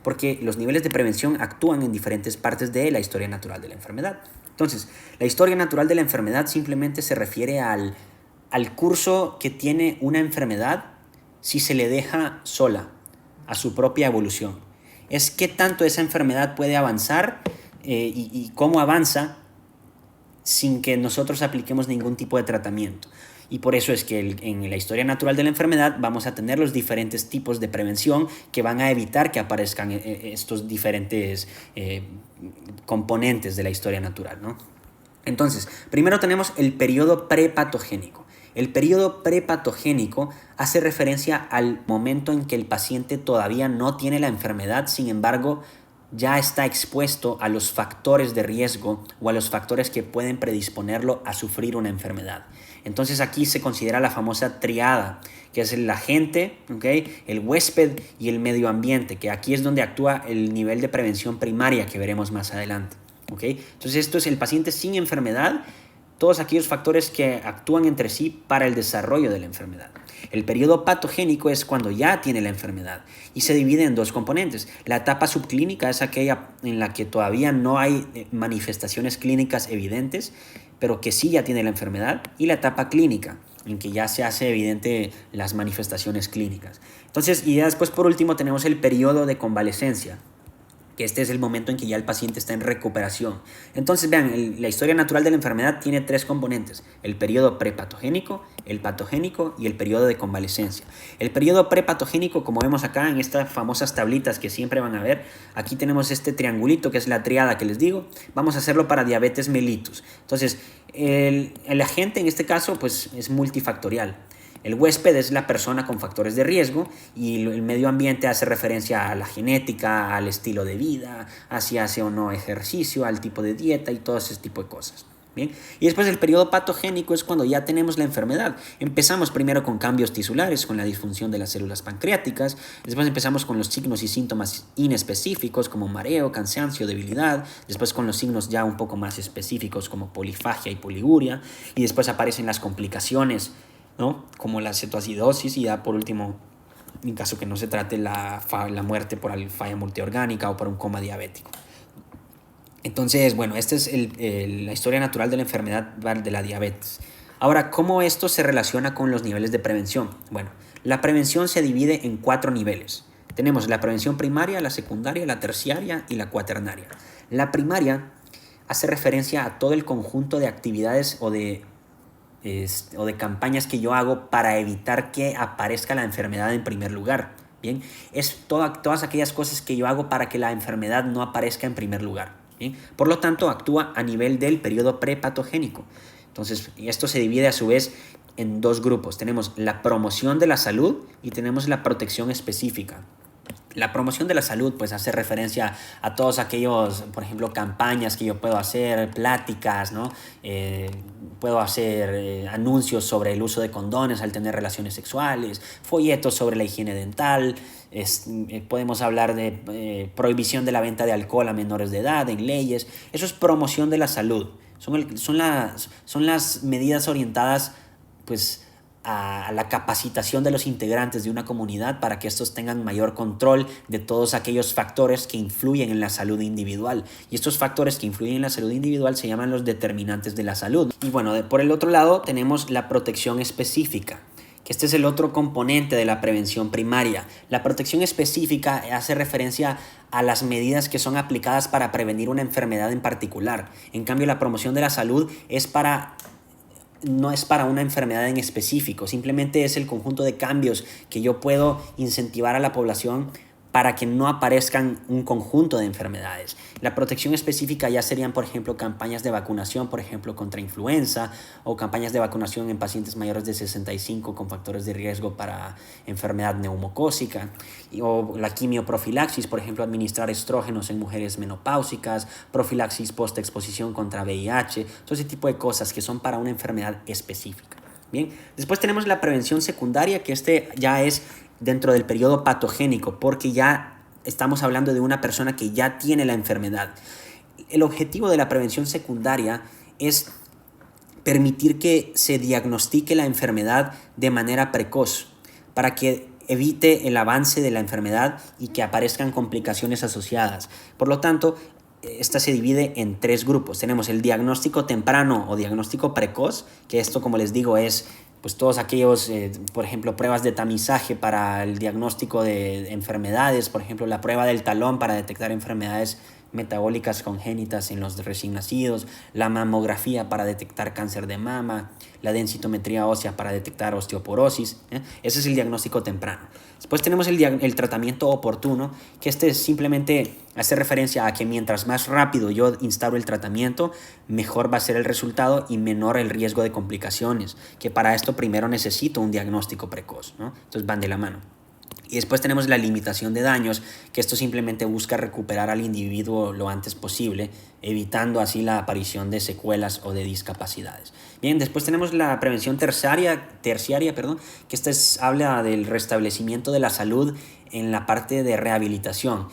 porque los niveles de prevención actúan en diferentes partes de la historia natural de la enfermedad. Entonces, la historia natural de la enfermedad simplemente se refiere al curso que tiene una enfermedad si se le deja sola, a su propia evolución. Es qué tanto esa enfermedad puede avanzar y cómo avanza sin que nosotros apliquemos ningún tipo de tratamiento. Y por eso es que en la historia natural de la enfermedad vamos a tener los diferentes tipos de prevención que van a evitar que aparezcan estos diferentes componentes de la historia natural, ¿no? Entonces, primero tenemos el periodo prepatogénico. El periodo prepatogénico hace referencia al momento en que el paciente todavía no tiene la enfermedad, sin embargo, ya está expuesto a los factores de riesgo o a los factores que pueden predisponerlo a sufrir una enfermedad. Entonces aquí se considera la famosa triada, que es el agente, ¿okay?, el huésped y el medio ambiente, que aquí es donde actúa el nivel de prevención primaria que veremos más adelante. ¿Okay? Entonces esto es el paciente sin enfermedad, todos aquellos factores que actúan entre sí para el desarrollo de la enfermedad. El periodo patogénico es cuando ya tiene la enfermedad y se divide en dos componentes. La etapa subclínica es aquella en la que todavía no hay manifestaciones clínicas evidentes, pero que sí ya tiene la enfermedad, y la etapa clínica, en que ya se hace evidente las manifestaciones clínicas. Entonces, y ya después por último tenemos el periodo de convalecencia, que este es el momento en que ya el paciente está en recuperación. Entonces, vean, la historia natural de la enfermedad tiene tres componentes: el periodo prepatogénico, el patogénico y el periodo de convalecencia. El periodo prepatogénico, como vemos acá en estas famosas tablitas que siempre van a ver, aquí tenemos este triangulito que es la triada que les digo. Vamos a hacerlo para diabetes mellitus. Entonces, el agente en este caso pues es multifactorial. El huésped es la persona con factores de riesgo, y el medio ambiente hace referencia a la genética, al estilo de vida, a si hace o no ejercicio, al tipo de dieta y todo ese tipo de cosas. Bien. Y después el periodo patogénico es cuando ya tenemos la enfermedad. Empezamos primero con cambios tisulares, con la disfunción de las células pancreáticas. Después empezamos con los signos y síntomas inespecíficos como mareo, cansancio, debilidad. Después con los signos ya un poco más específicos como polifagia y poliguria. Y después aparecen las complicaciones, ¿no?, como la cetoacidosis, y ya por último, en caso que no se trate, la muerte por falla multiorgánica o por un coma diabético. Entonces, bueno, esta es la historia natural de la enfermedad de la diabetes. Ahora, ¿cómo esto se relaciona con los niveles de prevención? Bueno, la prevención se divide en 4 niveles. Tenemos la prevención primaria, la secundaria, la terciaria y la cuaternaria. La primaria hace referencia a todo el conjunto de actividades o de campañas que yo hago para evitar que aparezca la enfermedad en primer lugar. Bien, es todas aquellas cosas que yo hago para que la enfermedad no aparezca en primer lugar. Bien, por lo tanto, actúa a nivel del periodo prepatogénico. Entonces, esto se divide a su vez en 2 grupos. Tenemos la promoción de la salud y tenemos la protección específica. La promoción de la salud pues hace referencia a todos aquellos, por ejemplo, campañas que yo puedo hacer, pláticas, ¿no? Puedo hacer anuncios sobre el uso de condones al tener relaciones sexuales, folletos sobre la higiene dental, podemos hablar de prohibición de la venta de alcohol a menores de edad en leyes. Eso es promoción de la salud. Son las medidas orientadas pues a la capacitación de los integrantes de una comunidad para que estos tengan mayor control de todos aquellos factores que influyen en la salud individual. Y estos factores que influyen en la salud individual se llaman los determinantes de la salud. Y bueno, por el otro lado tenemos la protección específica, que este es el otro componente de la prevención primaria. La protección específica hace referencia a las medidas que son aplicadas para prevenir una enfermedad en particular. En cambio, la promoción de la salud no es para una enfermedad en específico, simplemente es el conjunto de cambios que yo puedo incentivar a la población para que no aparezcan un conjunto de enfermedades. La protección específica ya serían, por ejemplo, campañas de vacunación, por ejemplo, contra influenza, o campañas de vacunación en pacientes mayores de 65 con factores de riesgo para enfermedad neumocócica, o la quimioprofilaxis, por ejemplo, administrar estrógenos en mujeres menopáusicas, profilaxis postexposición contra VIH, todo ese tipo de cosas que son para una enfermedad específica. Bien, después tenemos la prevención secundaria, que ya es dentro del periodo patogénico, porque ya estamos hablando de una persona que ya tiene la enfermedad. El objetivo de la prevención secundaria es permitir que se diagnostique la enfermedad de manera precoz, para que evite el avance de la enfermedad y que aparezcan complicaciones asociadas. Por lo tanto, esta se divide en 3 grupos. Tenemos el diagnóstico temprano o diagnóstico precoz, que esto, como les digo, es pues todos aquellos, por ejemplo, pruebas de tamizaje para el diagnóstico de enfermedades, por ejemplo, la prueba del talón para detectar enfermedades metabólicas congénitas en los recién nacidos, la mamografía para detectar cáncer de mama, la densitometría ósea para detectar osteoporosis. Ese es el diagnóstico temprano. Después tenemos el tratamiento oportuno, que simplemente hace referencia a que mientras más rápido yo instauro el tratamiento, mejor va a ser el resultado y menor el riesgo de complicaciones, que para esto primero necesito un diagnóstico precoz, ¿no? Entonces van de la mano. Y después tenemos la limitación de daños, que esto simplemente busca recuperar al individuo lo antes posible, evitando así la aparición de secuelas o de discapacidades. Bien, después tenemos la prevención terciaria, que habla del restablecimiento de la salud en la parte de rehabilitación.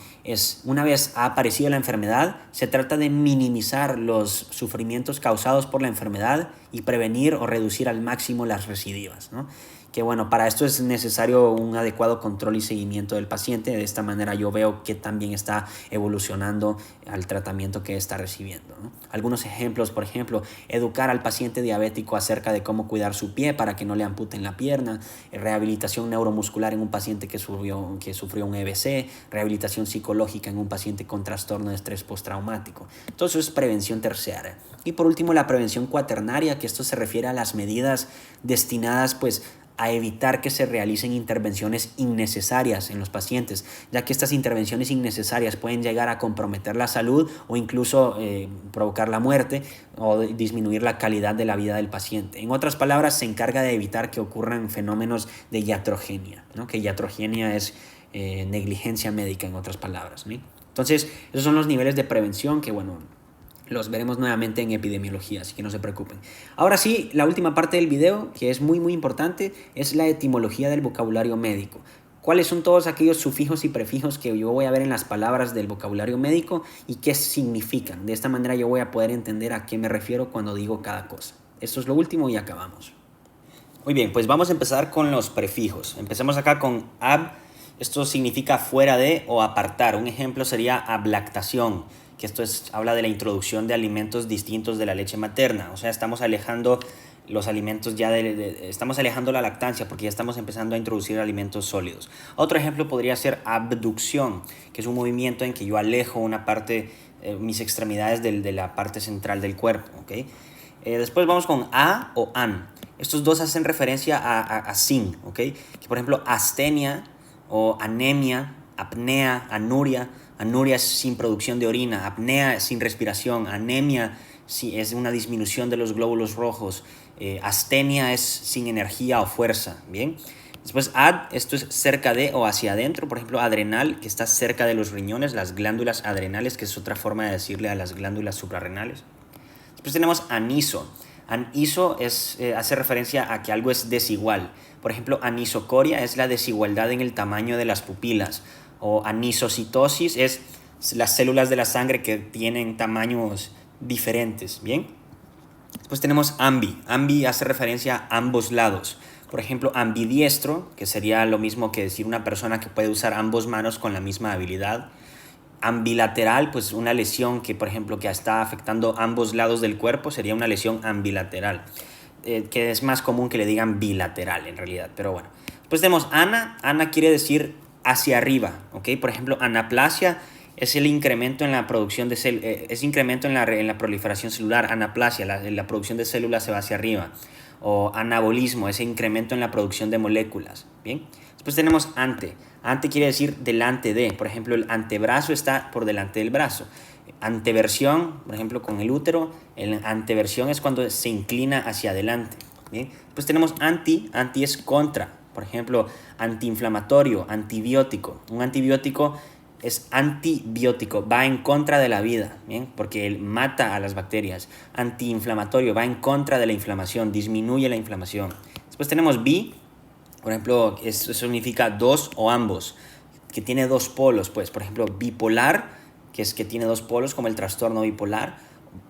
Una vez ha aparecido la enfermedad, se trata de minimizar los sufrimientos causados por la enfermedad y prevenir o reducir al máximo las recidivas, ¿no? Que bueno, para esto es necesario un adecuado control y seguimiento del paciente. De esta manera yo veo que también está evolucionando al tratamiento que está recibiendo, ¿no? Algunos ejemplos, por ejemplo, educar al paciente diabético acerca de cómo cuidar su pie para que no le amputen la pierna, rehabilitación neuromuscular en un paciente que sufrió un EBC, rehabilitación psicológica en un paciente con trastorno de estrés postraumático. Todo eso es prevención terciaria. Y por último, la prevención cuaternaria, que esto se refiere a las medidas destinadas pues a evitar que se realicen intervenciones innecesarias en los pacientes, ya que estas intervenciones innecesarias pueden llegar a comprometer la salud o incluso provocar la muerte o disminuir la calidad de la vida del paciente. En otras palabras, se encarga de evitar que ocurran fenómenos de iatrogenia, ¿no? Que iatrogenia es negligencia médica, en otras palabras, ¿no? Entonces, esos son los niveles de prevención que, bueno, los veremos nuevamente en epidemiología, así que no se preocupen. Ahora sí, la última parte del video, que es muy importante, es la etimología del vocabulario médico. ¿Cuáles son todos aquellos sufijos y prefijos que yo voy a ver en las palabras del vocabulario médico y qué significan? De esta manera yo voy a poder entender a qué me refiero cuando digo cada cosa. Esto es lo último y acabamos. Muy bien, pues vamos a empezar con los prefijos. Empecemos acá con ab. Esto significa fuera de o apartar. Un ejemplo sería ablactación, que habla de la introducción de alimentos distintos de la leche materna. O sea, estamos alejando los alimentos estamos alejando la lactancia porque ya estamos empezando a introducir alimentos sólidos. Otro ejemplo podría ser abducción, que es un movimiento en que yo alejo una parte, mis extremidades de la parte central del cuerpo, ¿okay? Después vamos con a o an. Estos dos hacen referencia a sin, ¿okay? Que por ejemplo, astenia o anemia, apnea, anuria. Anuria es sin producción de orina, apnea es sin respiración, anemia es una disminución de los glóbulos rojos, astenia es sin energía o fuerza, ¿bien? Después ad, esto es cerca de o hacia adentro, por ejemplo adrenal, que está cerca de los riñones, las glándulas adrenales, que es otra forma de decirle a las glándulas suprarrenales. Después tenemos aniso. Aniso hace referencia a que algo es desigual. Por ejemplo, anisocoria es la desigualdad en el tamaño de las pupilas. O anisocitosis es las células de la sangre que tienen tamaños diferentes, ¿bien? Después tenemos ambi. Ambi hace referencia a ambos lados. Por ejemplo, ambidiestro, que sería lo mismo que decir una persona que puede usar ambas manos con la misma habilidad. Ambilateral, pues una lesión que, por ejemplo, que está afectando ambos lados del cuerpo sería una lesión ambilateral, que es más común que le digan bilateral en realidad, pero bueno. Después tenemos ana. Ana quiere decir hacia arriba, ¿ok? Por ejemplo, anaplasia es el incremento en la producción de incremento en la proliferación celular. Anaplasia, la producción de células se va hacia arriba. O anabolismo, ese incremento en la producción de moléculas, ¿bien? Después tenemos ante. Ante quiere decir delante de. Por ejemplo, el antebrazo está por delante del brazo. Anteversión, por ejemplo, con el útero. El anteversión es cuando se inclina hacia adelante, ¿bien? Después tenemos anti. Anti es contra. Por ejemplo, antiinflamatorio, antibiótico. Un antibiótico es antibiótico, va en contra de la vida, ¿bien? Porque él mata a las bacterias. Antiinflamatorio, va en contra de la inflamación, disminuye la inflamación. Después tenemos bi, por ejemplo, eso significa dos o ambos, que tiene dos polos, pues. Por ejemplo, bipolar, que es que tiene dos polos, como el trastorno bipolar.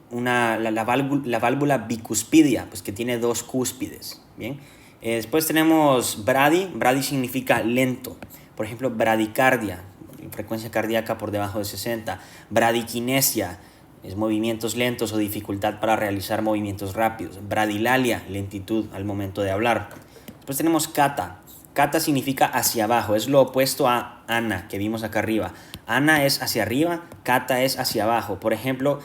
La válvula bicuspidia, pues que tiene dos cúspides, ¿bien? Después tenemos brady. Brady significa lento. Por ejemplo, bradicardia, frecuencia cardíaca por debajo de 60. Bradiquinesia es movimientos lentos o dificultad para realizar movimientos rápidos. Bradilalia, lentitud al momento de hablar. Después tenemos cata. Kata significa hacia abajo, es lo opuesto a ana, que vimos acá arriba. Ana es hacia arriba, kata es hacia abajo. Por ejemplo,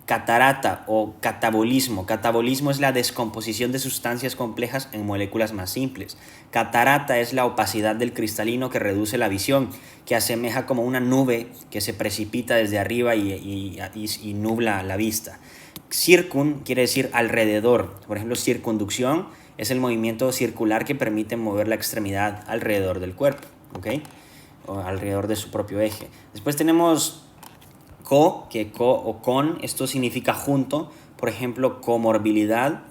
catarata o catabolismo. Catabolismo es la descomposición de sustancias complejas en moléculas más simples. Catarata es la opacidad del cristalino que reduce la visión, que asemeja como una nube que se precipita desde arriba y nubla la vista. Circun quiere decir alrededor. Por ejemplo, circunducción es el movimiento circular que permite mover la extremidad alrededor del cuerpo, ¿ok? O alrededor de su propio eje. Después tenemos que co o con, esto significa junto. Por ejemplo, comorbilidad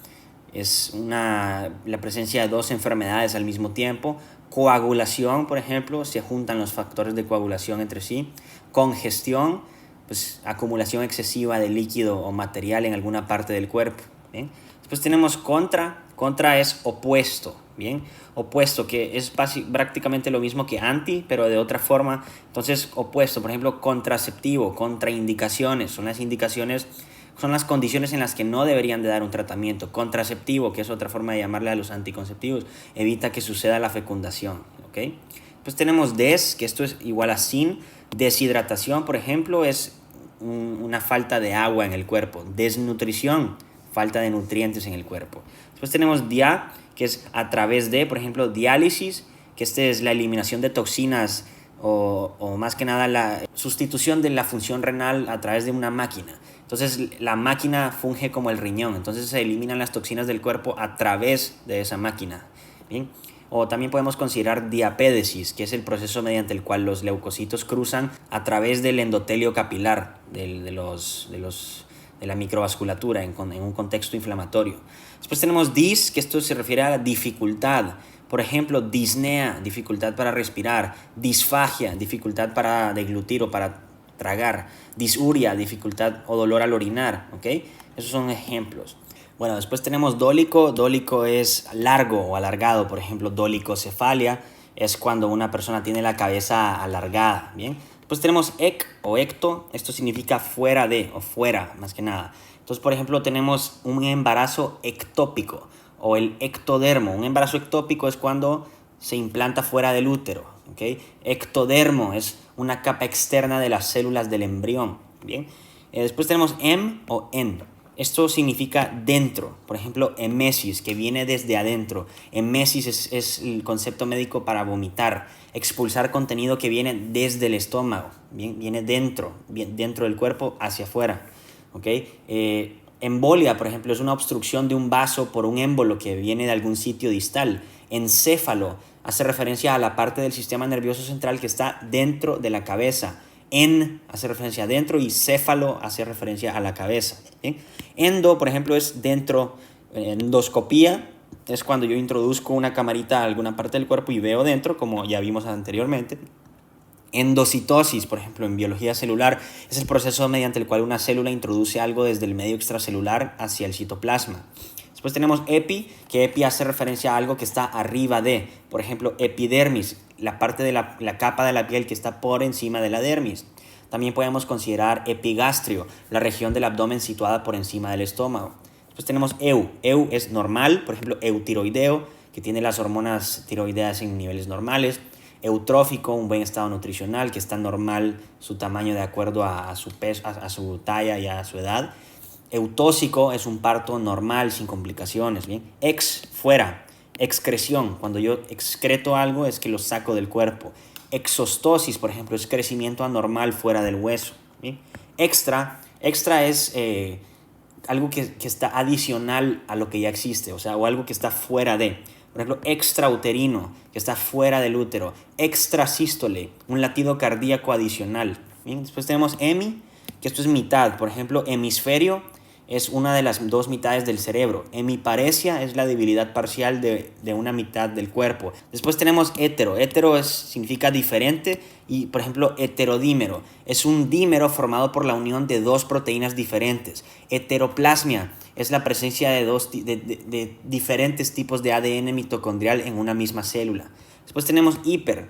es la presencia de dos enfermedades al mismo tiempo. Coagulación, por ejemplo, se juntan los factores de coagulación entre sí. Congestión, pues acumulación excesiva de líquido o material en alguna parte del cuerpo, ¿bien? Después tenemos contra. Contra es opuesto, ¿bien? Opuesto, que es prácticamente lo mismo que anti, pero de otra forma. Entonces, opuesto, por ejemplo, contraceptivo, contraindicaciones, son las condiciones en las que no deberían de dar un tratamiento. Contraceptivo, que es otra forma de llamarle a los anticonceptivos, evita que suceda la fecundación, ¿ok? Pues tenemos des, que esto es igual a sin. Deshidratación, por ejemplo, es una falta de agua en el cuerpo. Desnutrición, falta de nutrientes en el cuerpo. Después tenemos dia, que es a través de, por ejemplo, diálisis, que es la eliminación de toxinas o más que nada la sustitución de la función renal a través de una máquina. Entonces la máquina funge como el riñón, entonces se eliminan las toxinas del cuerpo a través de esa máquina, ¿bien? O también podemos considerar diapédesis, que es el proceso mediante el cual los leucocitos cruzan a través del endotelio capilar de la microvasculatura en un contexto inflamatorio. Después tenemos dis, que esto se refiere a la dificultad. Por ejemplo, disnea, dificultad para respirar. Disfagia, dificultad para deglutir o para tragar. Disuria, dificultad o dolor al orinar, ¿ok? Esos son ejemplos. Bueno, después tenemos dólico. Dólico es largo o alargado. Por ejemplo, dolicocefalia es cuando una persona tiene la cabeza alargada, ¿bien? Después tenemos ec o ecto. Esto significa fuera de o fuera, más que nada. Entonces, por ejemplo, tenemos un embarazo ectópico o el ectodermo. Un embarazo ectópico es cuando se implanta fuera del útero, ¿ok? Ectodermo es una capa externa de las células del embrión, ¿bien? Después tenemos em o en. Esto significa dentro. Por ejemplo, emesis, que viene desde adentro. Emesis es el concepto médico para vomitar, expulsar contenido que viene desde el estómago, ¿bien? Viene dentro del cuerpo hacia afuera, ¿ok? Embolia, por ejemplo, es una obstrucción de un vaso por un émbolo que viene de algún sitio distal. Encéfalo hace referencia a la parte del sistema nervioso central que está dentro de la cabeza. En hace referencia a dentro y céfalo hace referencia a la cabeza, ¿sí? Endo, por ejemplo, es dentro. Endoscopía es cuando yo introduzco una camarita a alguna parte del cuerpo y veo dentro, como ya vimos anteriormente. Endocitosis, por ejemplo, en biología celular, es el proceso mediante el cual una célula introduce algo desde el medio extracelular hacia el citoplasma. Después tenemos epi, que epi hace referencia a algo que está arriba de, por ejemplo, epidermis, la parte de la capa de la piel que está por encima de la dermis. También podemos considerar epigastrio, la región del abdomen situada por encima del estómago. Después tenemos eu. Eu es normal, por ejemplo, eutiroideo, que tiene las hormonas tiroideas en niveles normales. Eutrófico, un buen estado nutricional, que está normal su tamaño de acuerdo a su peso, a su talla y a su edad. Eutóxico es un parto normal, sin complicaciones, ¿bien? Ex, fuera. Excreción, cuando yo excreto algo es que lo saco del cuerpo. Exostosis, por ejemplo, es crecimiento anormal fuera del hueso, ¿bien? Extra es algo que está adicional a lo que ya existe, o sea, o algo que está fuera de. Por ejemplo, extrauterino, que está fuera del útero. Extrasístole, un latido cardíaco adicional, ¿bien? Después tenemos hemi, que esto es mitad. Por ejemplo, hemisferio es una de las dos mitades del cerebro. Hemiparesia es la debilidad parcial de una mitad del cuerpo. Después tenemos hetero. Hetero significa diferente y, por ejemplo, heterodímero. Es un dímero formado por la unión de dos proteínas diferentes. Heteroplasmia es la presencia de diferentes tipos de ADN mitocondrial en una misma célula. Después tenemos hiper,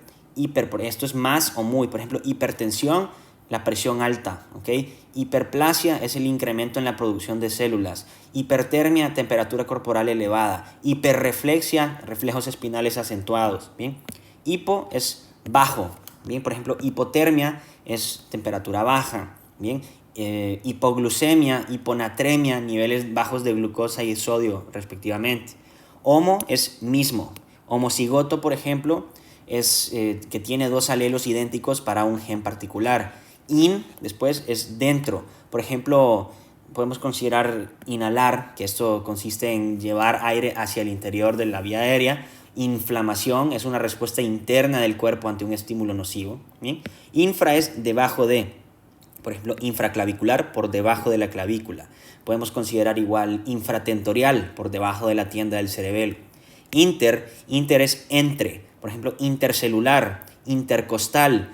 por esto es más o muy. Por ejemplo, hipertensión la presión alta, ¿ok? Hiperplasia es el incremento en la producción de células. Hipertermia, temperatura corporal elevada. Hiperreflexia, reflejos espinales acentuados, ¿bien? Hipo es bajo, ¿bien? Por ejemplo, hipotermia es temperatura baja, ¿bien? Hipoglucemia, hiponatremia, niveles bajos de glucosa y sodio, respectivamente. Homo es mismo. Homocigoto, por ejemplo, es que tiene dos alelos idénticos para un gen particular. In, después, es dentro. Por ejemplo, podemos considerar inhalar, que esto consiste en llevar aire hacia el interior de la vía aérea. Inflamación es una respuesta interna del cuerpo ante un estímulo nocivo. ¿Bien? Infra es debajo de. Por ejemplo, infraclavicular, por debajo de la clavícula. Podemos considerar igual infratentorial, por debajo de la tienda del cerebelo. Inter es entre. Por ejemplo, intercelular, intercostal,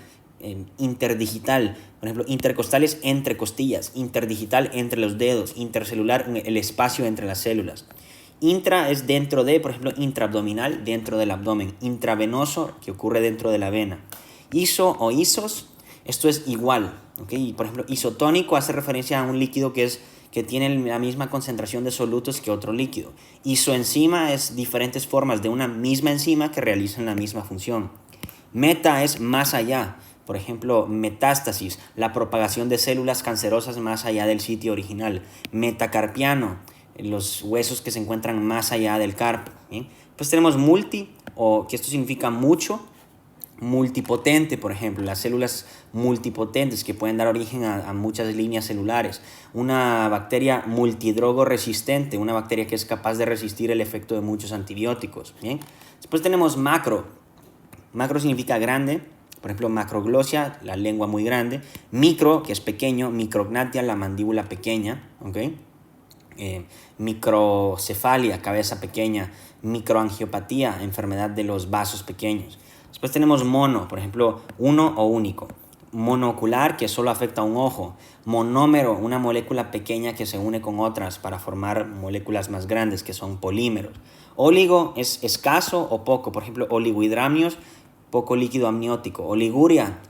interdigital. Por ejemplo, intercostal es entre costillas, interdigital entre los dedos, intercelular el espacio entre las células. Intra es dentro de, por ejemplo, intraabdominal, dentro del abdomen. Intravenoso, que ocurre dentro de la vena. Iso o isos, esto es igual, ¿okay? Por ejemplo, isotónico hace referencia a un líquido que tiene la misma concentración de solutos que otro líquido. Isoenzima es diferentes formas de una misma enzima que realizan la misma función. Meta es más allá. Por ejemplo, metástasis, la propagación de células cancerosas más allá del sitio original. Metacarpiano, los huesos que se encuentran más allá del carpo. ¿Bien? Pues tenemos multi, o que esto significa mucho. Multipotente, por ejemplo, las células multipotentes que pueden dar origen a muchas líneas celulares. Una bacteria multidrogo resistente, una bacteria que es capaz de resistir el efecto de muchos antibióticos. ¿Bien? Después tenemos macro. Macro significa grande, por ejemplo, macroglosia, la lengua muy grande. Micro, que es pequeño. Micrognatia, la mandíbula pequeña. ¿Okay? Microcefalia, cabeza pequeña. Microangiopatía, enfermedad de los vasos pequeños. Después tenemos mono, por ejemplo, uno o único. Monocular, que solo afecta a un ojo. Monómero, una molécula pequeña que se une con otras para formar moléculas más grandes, que son polímeros. Óligo es escaso o poco, por ejemplo, oligohidramios, poco líquido amniótico. Oliguria,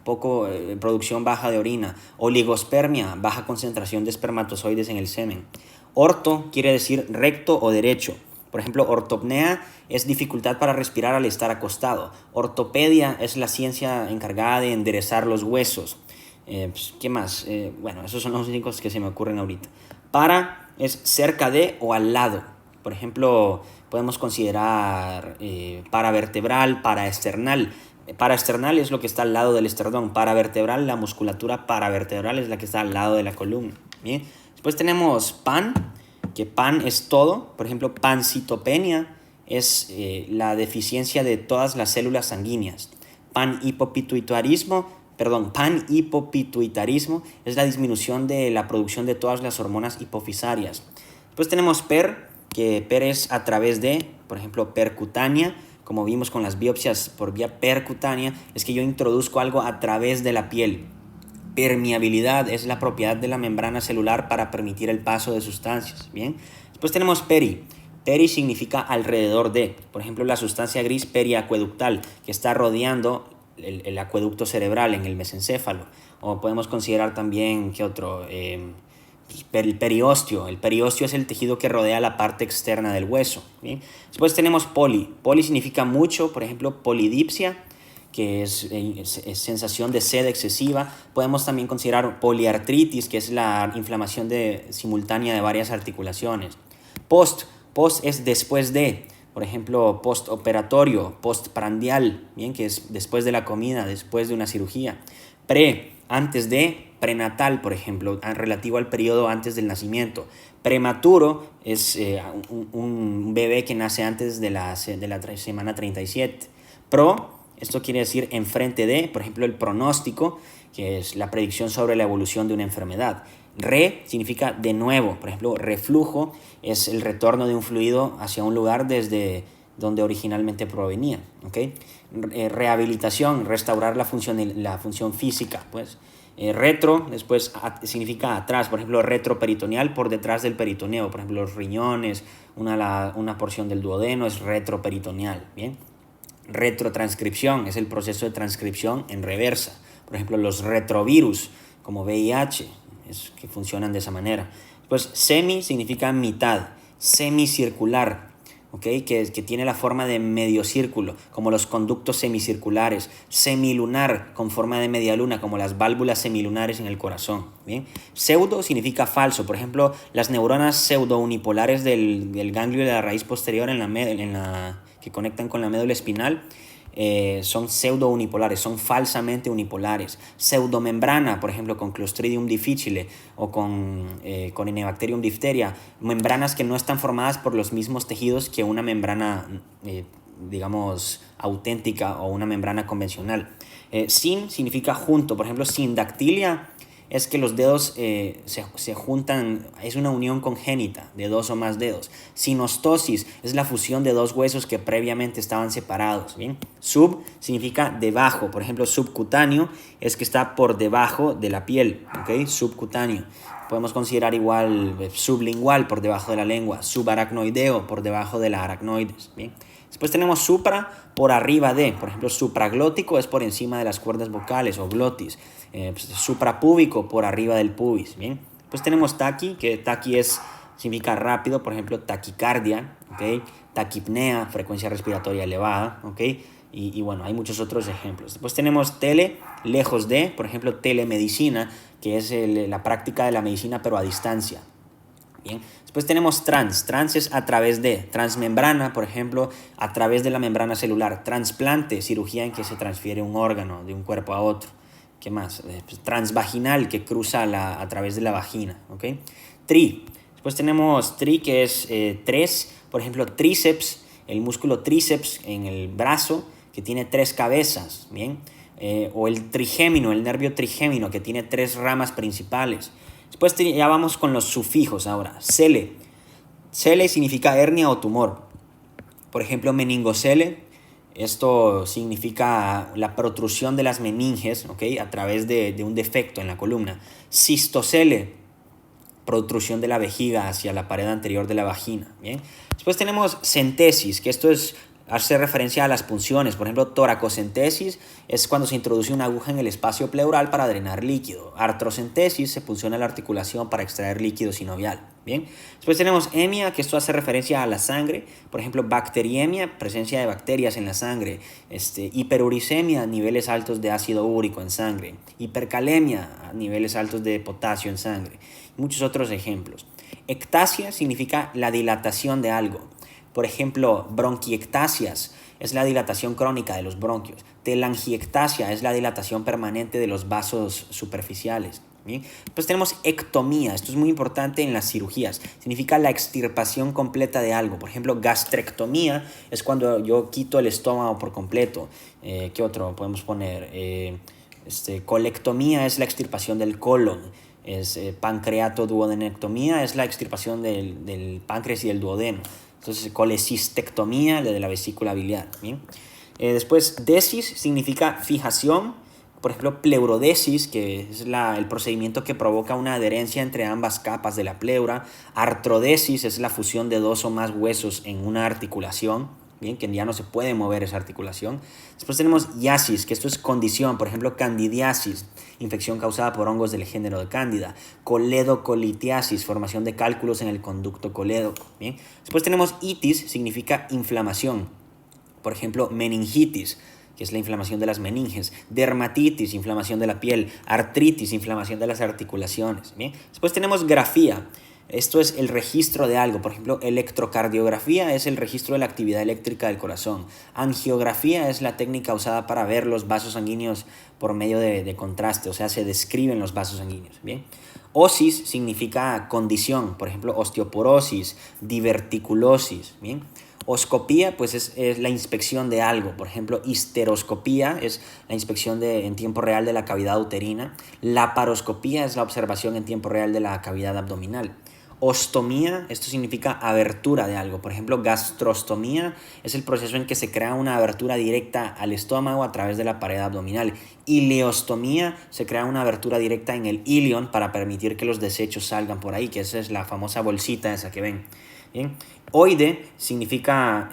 producción baja de orina. Oligospermia, baja concentración de espermatozoides en el semen. Orto quiere decir recto o derecho. Por ejemplo, ortopnea es dificultad para respirar al estar acostado. Ortopedia es la ciencia encargada de enderezar los huesos. ¿Qué más? Bueno, esos son los únicos que se me ocurren ahorita. Para es cerca de o al lado. Por ejemplo, podemos considerar paravertebral, paraesternal. Paraesternal es lo que está al lado del esternón. Paravertebral, la musculatura paravertebral es la que está al lado de la columna. ¿Bien? Después tenemos pan, que pan es todo. Por ejemplo, pancitopenia es la deficiencia de todas las células sanguíneas. Panhipopituitarismo es la disminución de la producción de todas las hormonas hipofisarias. Después tenemos que per es a través de, por ejemplo, percutánea, como vimos con las biopsias por vía percutánea, es que yo introduzco algo a través de la piel. Permeabilidad es la propiedad de la membrana celular para permitir el paso de sustancias. Bien. Después tenemos peri. Peri significa alrededor de. Por ejemplo, la sustancia gris periacueductal que está rodeando el acueducto cerebral en el mesencéfalo. O podemos considerar también, ¿qué otro? El periósteo. El periósteo es el tejido que rodea la parte externa del hueso. ¿Bien? Después tenemos poli. Poli significa mucho. Por ejemplo, polidipsia, que es sensación de sed excesiva. Podemos también considerar poliartritis, que es la inflamación simultánea de varias articulaciones. Post es después de, por ejemplo, postoperatorio, postprandial, bien, que es después de la comida, después de una cirugía. Antes de, prenatal, por ejemplo, relativo al periodo antes del nacimiento. Prematuro es un bebé que nace antes de la semana 37. Esto quiere decir enfrente de, por ejemplo, el pronóstico, que es la predicción sobre la evolución de una enfermedad. Significa de nuevo. Por ejemplo, reflujo es el retorno de un fluido hacia un lugar desde donde originalmente provenía. ¿Okay? Rehabilitación, restaurar la función física. Pues. Retro, después significa atrás. Por ejemplo, retroperitoneal, por detrás del peritoneo. Por ejemplo, los riñones, una porción del duodeno es retroperitoneal. ¿Bien? Retrotranscripción es el proceso de transcripción en reversa. Por ejemplo, los retrovirus como VIH, es que funcionan de esa manera. Pues semi significa mitad, semicircular, ¿okay? Que tiene la forma de medio círculo, como los conductos semicirculares, semilunar con forma de media luna, como las válvulas semilunares en el corazón. ¿Bien? Pseudo significa falso, por ejemplo, las neuronas pseudounipolares del ganglio de la raíz posterior que conectan con la médula espinal. Son pseudo-unipolares, son falsamente unipolares. Pseudomembrana, por ejemplo, con Clostridium difficile o con Enebacterium diphtheria, membranas que no están formadas por los mismos tejidos que una membrana, digamos, auténtica o una membrana convencional. Sin significa junto, por ejemplo, sindactilia es que los dedos se juntan, es una unión congénita de dos o más dedos. Sinostosis es la fusión de dos huesos que previamente estaban separados. ¿Bien? Sub significa debajo, por ejemplo, subcutáneo es que está por debajo de la piel, ¿okay? Subcutáneo. Podemos considerar igual sublingual, por debajo de la lengua, subaracnoideo, por debajo de la aracnoides. ¿Bien? Después tenemos supra, por arriba de, por ejemplo, supraglótico es por encima de las cuerdas vocales o glotis. Suprapúbico, por arriba del pubis. ¿Bien? Pues tenemos taqui, que taqui significa rápido, por ejemplo, taquicardia, ¿okay? Taquipnea, frecuencia respiratoria elevada, ¿okay? Y bueno, hay muchos otros ejemplos. Después tenemos tele, lejos de, por ejemplo, telemedicina, que es la práctica de la medicina pero a distancia. Bien. Después tenemos trans es a través de, transmembrana, por ejemplo, a través de la membrana celular, trasplante, cirugía en que se transfiere un órgano de un cuerpo a otro. ¿Qué más? Transvaginal, que cruza a través de la vagina. ¿Okay? Tri. Después tenemos tri, que es tres, por ejemplo, tríceps, el músculo tríceps en el brazo, que tiene 3 cabezas. ¿Bien? O el trigémino, el nervio trigémino, que tiene 3 ramas principales. Después ya vamos con los sufijos ahora. Cele. Cele significa hernia o tumor. Por ejemplo, meningocele. Esto significa la protrusión de las meninges, ¿okay? A través de un defecto en la columna. Cistocele. Protrusión de la vejiga hacia la pared anterior de la vagina. ¿Bien? Después tenemos centesis, que esto hace referencia a las punciones. Por ejemplo, toracocentesis es cuando se introduce una aguja en el espacio pleural para drenar líquido. Artrocentesis se punciona la articulación para extraer líquido sinovial. Bien. Después tenemos hemia, que esto hace referencia a la sangre. Por ejemplo, bacteriemia, presencia de bacterias en la sangre. Hiperuricemia, niveles altos de ácido úrico en sangre. Hipercalemia, niveles altos de potasio en sangre. Muchos otros ejemplos. Ectasia significa la dilatación de algo. Por ejemplo, bronquiectasias es la dilatación crónica de los bronquios. Telangiectasia es la dilatación permanente de los vasos superficiales. ¿Bien? Pues tenemos ectomía, esto es muy importante en las cirugías, significa la extirpación completa de algo. Por ejemplo, gastrectomía es cuando yo quito el estómago por completo. ¿Qué otro podemos poner? Colectomía es la extirpación del colon. Pancreatoduodenectomía es la extirpación del páncreas y del duodeno. Entonces, colecistectomía, la de la vesícula biliar. ¿Bien? Después, desis significa fijación. Por ejemplo, pleurodesis, que es el procedimiento que provoca una adherencia entre ambas capas de la pleura. Artrodesis es la fusión de 2 o más huesos en una articulación. Bien, que ya no se puede mover esa articulación. Después tenemos iasis, que esto es condición, por ejemplo, candidiasis, infección causada por hongos del género de cándida. Coledocolitiasis, formación de cálculos en el conducto colédoco. Bien. Después tenemos itis, significa inflamación. Por ejemplo, meningitis, que es la inflamación de las meninges. Dermatitis, inflamación de la piel. Artritis, inflamación de las articulaciones. Bien. Después tenemos grafía. Esto es el registro de algo. Por ejemplo, electrocardiografía es el registro de la actividad eléctrica del corazón. Angiografía es la técnica usada para ver los vasos sanguíneos por medio de contraste, o sea, se describen los vasos sanguíneos. ¿Bien? Osis significa condición, por ejemplo, osteoporosis, diverticulosis. ¿Bien? Oscopía, pues es la inspección de algo. Por ejemplo, histeroscopía es la inspección en tiempo real de la cavidad uterina. Laparoscopía es la observación en tiempo real de la cavidad abdominal. Ostomía, esto significa abertura de algo. Por ejemplo, gastrostomía es el proceso en que se crea una abertura directa al estómago a través de la pared abdominal. Ileostomía, se crea una abertura directa en el ilion para permitir que los desechos salgan por ahí, que esa es la famosa bolsita esa que ven. Bien. Oide significa,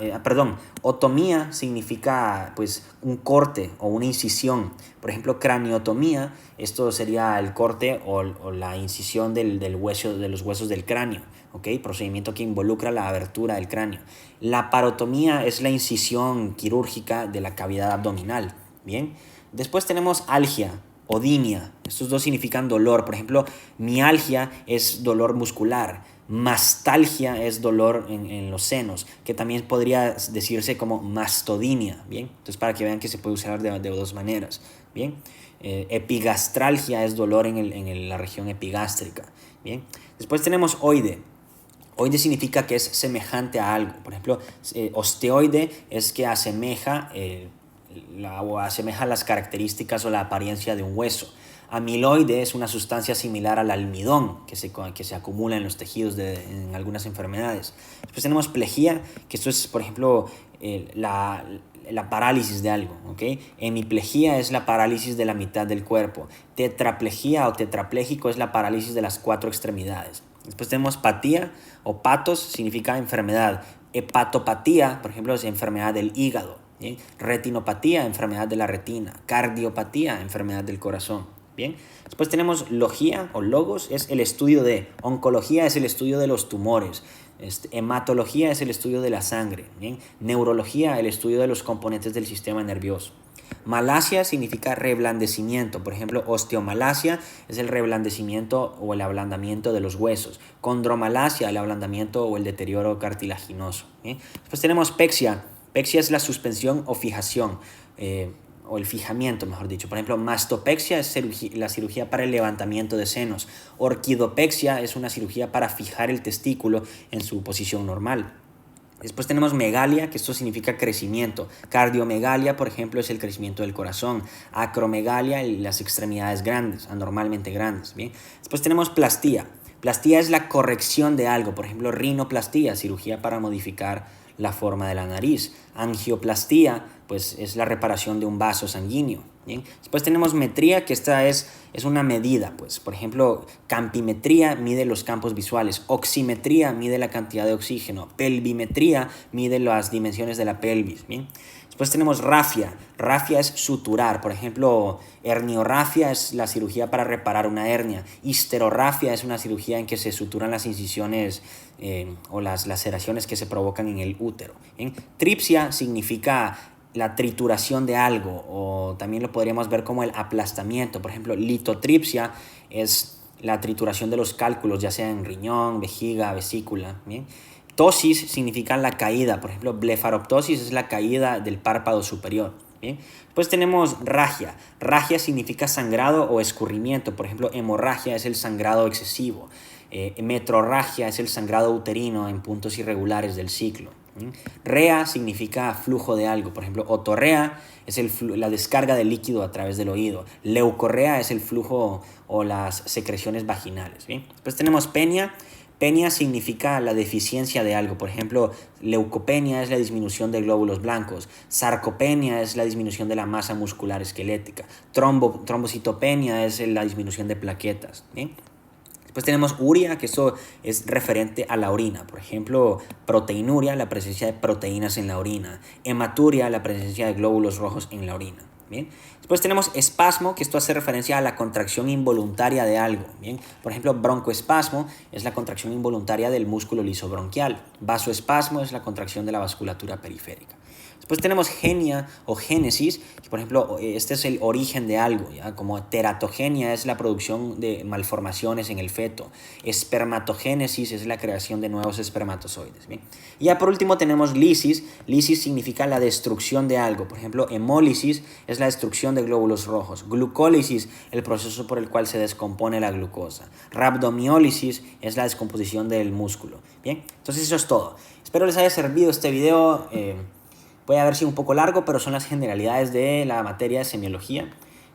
otomía significa pues un corte o una incisión. Por ejemplo, craniotomía, esto sería el corte o la incisión del hueso, de los huesos del cráneo, ¿ok? Procedimiento que involucra la abertura del cráneo. La parotomía es la incisión quirúrgica de la cavidad abdominal, ¿bien? Después tenemos algia, odinia. Estos dos significan dolor. Por ejemplo, mialgia es dolor muscular. Mastalgia es dolor en los senos, que también podría decirse como mastodinia, ¿bien? Entonces, para que vean que se puede usar de dos maneras, ¿bien? Epigastralgia es dolor en la región epigástrica, ¿bien? Después tenemos oide. Oide significa que es semejante a algo. Por ejemplo, osteoide es que asemeja las características o la apariencia de un hueso. Amiloide es una sustancia similar al almidón que se acumula en los tejidos en algunas enfermedades. Después tenemos plejía, que esto es, por ejemplo, la parálisis de algo, ¿ok? Hemiplegia es la parálisis de la mitad del cuerpo. Tetraplegia o tetrapléjico es la parálisis de las 4 extremidades. Después tenemos patía o patos, significa enfermedad. Hepatopatía, por ejemplo, es enfermedad del hígado. ¿Bien? Retinopatía, enfermedad de la retina. Cardiopatía, enfermedad del corazón. Bien. Después tenemos logía o logos, es el estudio de. Oncología es el estudio de los tumores. Hematología es el estudio de la sangre. ¿Bien? Neurología, el estudio de los componentes del sistema nervioso. Malasia significa reblandecimiento. Por ejemplo, osteomalacia es el reblandecimiento o el ablandamiento de los huesos. Condromalacia, el ablandamiento o el deterioro cartilaginoso. ¿Bien? Después tenemos pexia. Pexia es la suspensión o fijación, o el fijamiento, mejor dicho. Por ejemplo, mastopexia es la cirugía para el levantamiento de senos. Orquidopexia es una cirugía para fijar el testículo en su posición normal. Después tenemos megalia, que esto significa crecimiento. Cardiomegalia, por ejemplo, es el crecimiento del corazón. Acromegalia, las extremidades grandes, anormalmente grandes. ¿Bien? Después tenemos plastía. Plastía es la corrección de algo. Por ejemplo, rinoplastía, cirugía para modificar la forma de la nariz. Angioplastía, pues es la reparación de un vaso sanguíneo. ¿Bien? Después tenemos metría, que esta es una medida, pues. Por ejemplo, campimetría mide los campos visuales. Oximetría mide la cantidad de oxígeno. Pelvimetría mide las dimensiones de la pelvis. ¿Bien? Después tenemos rafia. Rafia es suturar. Por ejemplo, herniorrafia es la cirugía para reparar una hernia. Histerorrafia es una cirugía en que se suturan las incisiones o las laceraciones que se provocan en el útero. ¿Bien? Tripsia significa la trituración de algo, o también lo podríamos ver como el aplastamiento. Por ejemplo, litotripsia es la trituración de los cálculos, ya sea en riñón, vejiga, vesícula. ¿Bien? Ptosis significa la caída. Por ejemplo, blefaroptosis es la caída del párpado superior. ¿Bien? Después tenemos ragia. Ragia significa sangrado o escurrimiento. Por ejemplo, hemorragia es el sangrado excesivo. Metrorragia es el sangrado uterino en puntos irregulares del ciclo. Rea significa flujo de algo. Por ejemplo, otorrea es la descarga de líquido a través del oído. Leucorrea es el flujo o las secreciones vaginales. ¿Bien? Después tenemos penia. Penia significa la deficiencia de algo. Por ejemplo, leucopenia es la disminución de glóbulos blancos. Sarcopenia es la disminución de la masa muscular esquelética. Trombocitopenia es la disminución de plaquetas. ¿Bien? Después tenemos uria, que esto es referente a la orina. Por ejemplo, proteinuria, la presencia de proteínas en la orina. Hematuria, la presencia de glóbulos rojos en la orina. ¿Bien? Después tenemos espasmo, que esto hace referencia a la contracción involuntaria de algo. ¿Bien? Por ejemplo, broncoespasmo es la contracción involuntaria del músculo liso bronquial. Vasoespasmo es la contracción de la vasculatura periférica. Después tenemos genia o génesis, que por ejemplo, este es el origen de algo, ¿ya? Como teratogenia es la producción de malformaciones en el feto. Espermatogénesis es la creación de nuevos espermatozoides. ¿Bien? Y ya por último tenemos lisis. Lisis significa la destrucción de algo. Por ejemplo, hemólisis es la destrucción de glóbulos rojos. Glucólisis, el proceso por el cual se descompone la glucosa. Rhabdomiólisis es la descomposición del músculo. Bien, entonces eso es todo. Espero les haya servido este video. Puede haber sido un poco largo, pero son las generalidades de la materia de semiología.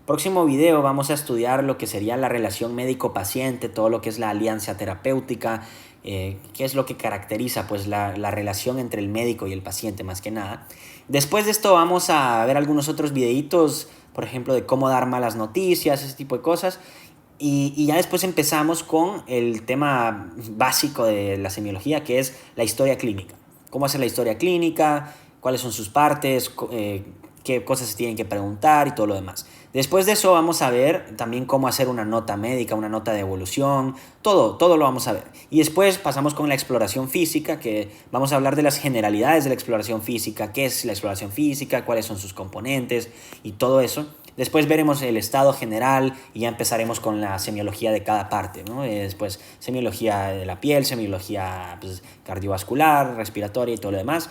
Próximo video vamos a estudiar lo que sería la relación médico-paciente, todo lo que es la alianza terapéutica, qué es lo que caracteriza pues, la relación entre el médico y el paciente más que nada. Después de esto vamos a ver algunos otros videitos, por ejemplo, de cómo dar malas noticias, ese tipo de cosas. Y ya después empezamos con el tema básico de la semiología, que es la historia clínica. Cómo hacer la historia clínica, cuáles son sus partes, qué cosas se tienen que preguntar y todo lo demás. Después de eso vamos a ver también cómo hacer una nota médica, una nota de evolución, todo lo vamos a ver. Y después pasamos con la exploración física, que vamos a hablar de las generalidades de la exploración física, qué es la exploración física, cuáles son sus componentes y todo eso. Después veremos el estado general y ya empezaremos con la semiología de cada parte, ¿no? Después semiología de la piel, semiología pues, cardiovascular, respiratoria y todo lo demás,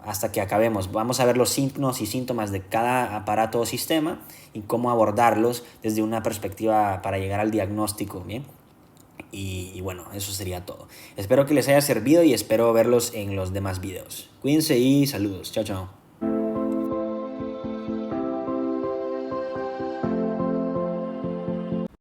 hasta que acabemos. Vamos a ver los signos y síntomas de cada aparato o sistema y cómo abordarlos desde una perspectiva para llegar al diagnóstico, ¿bien? Y bueno, eso sería todo. Espero que les haya servido y espero verlos en los demás videos. Cuídense y saludos. Chao, chao.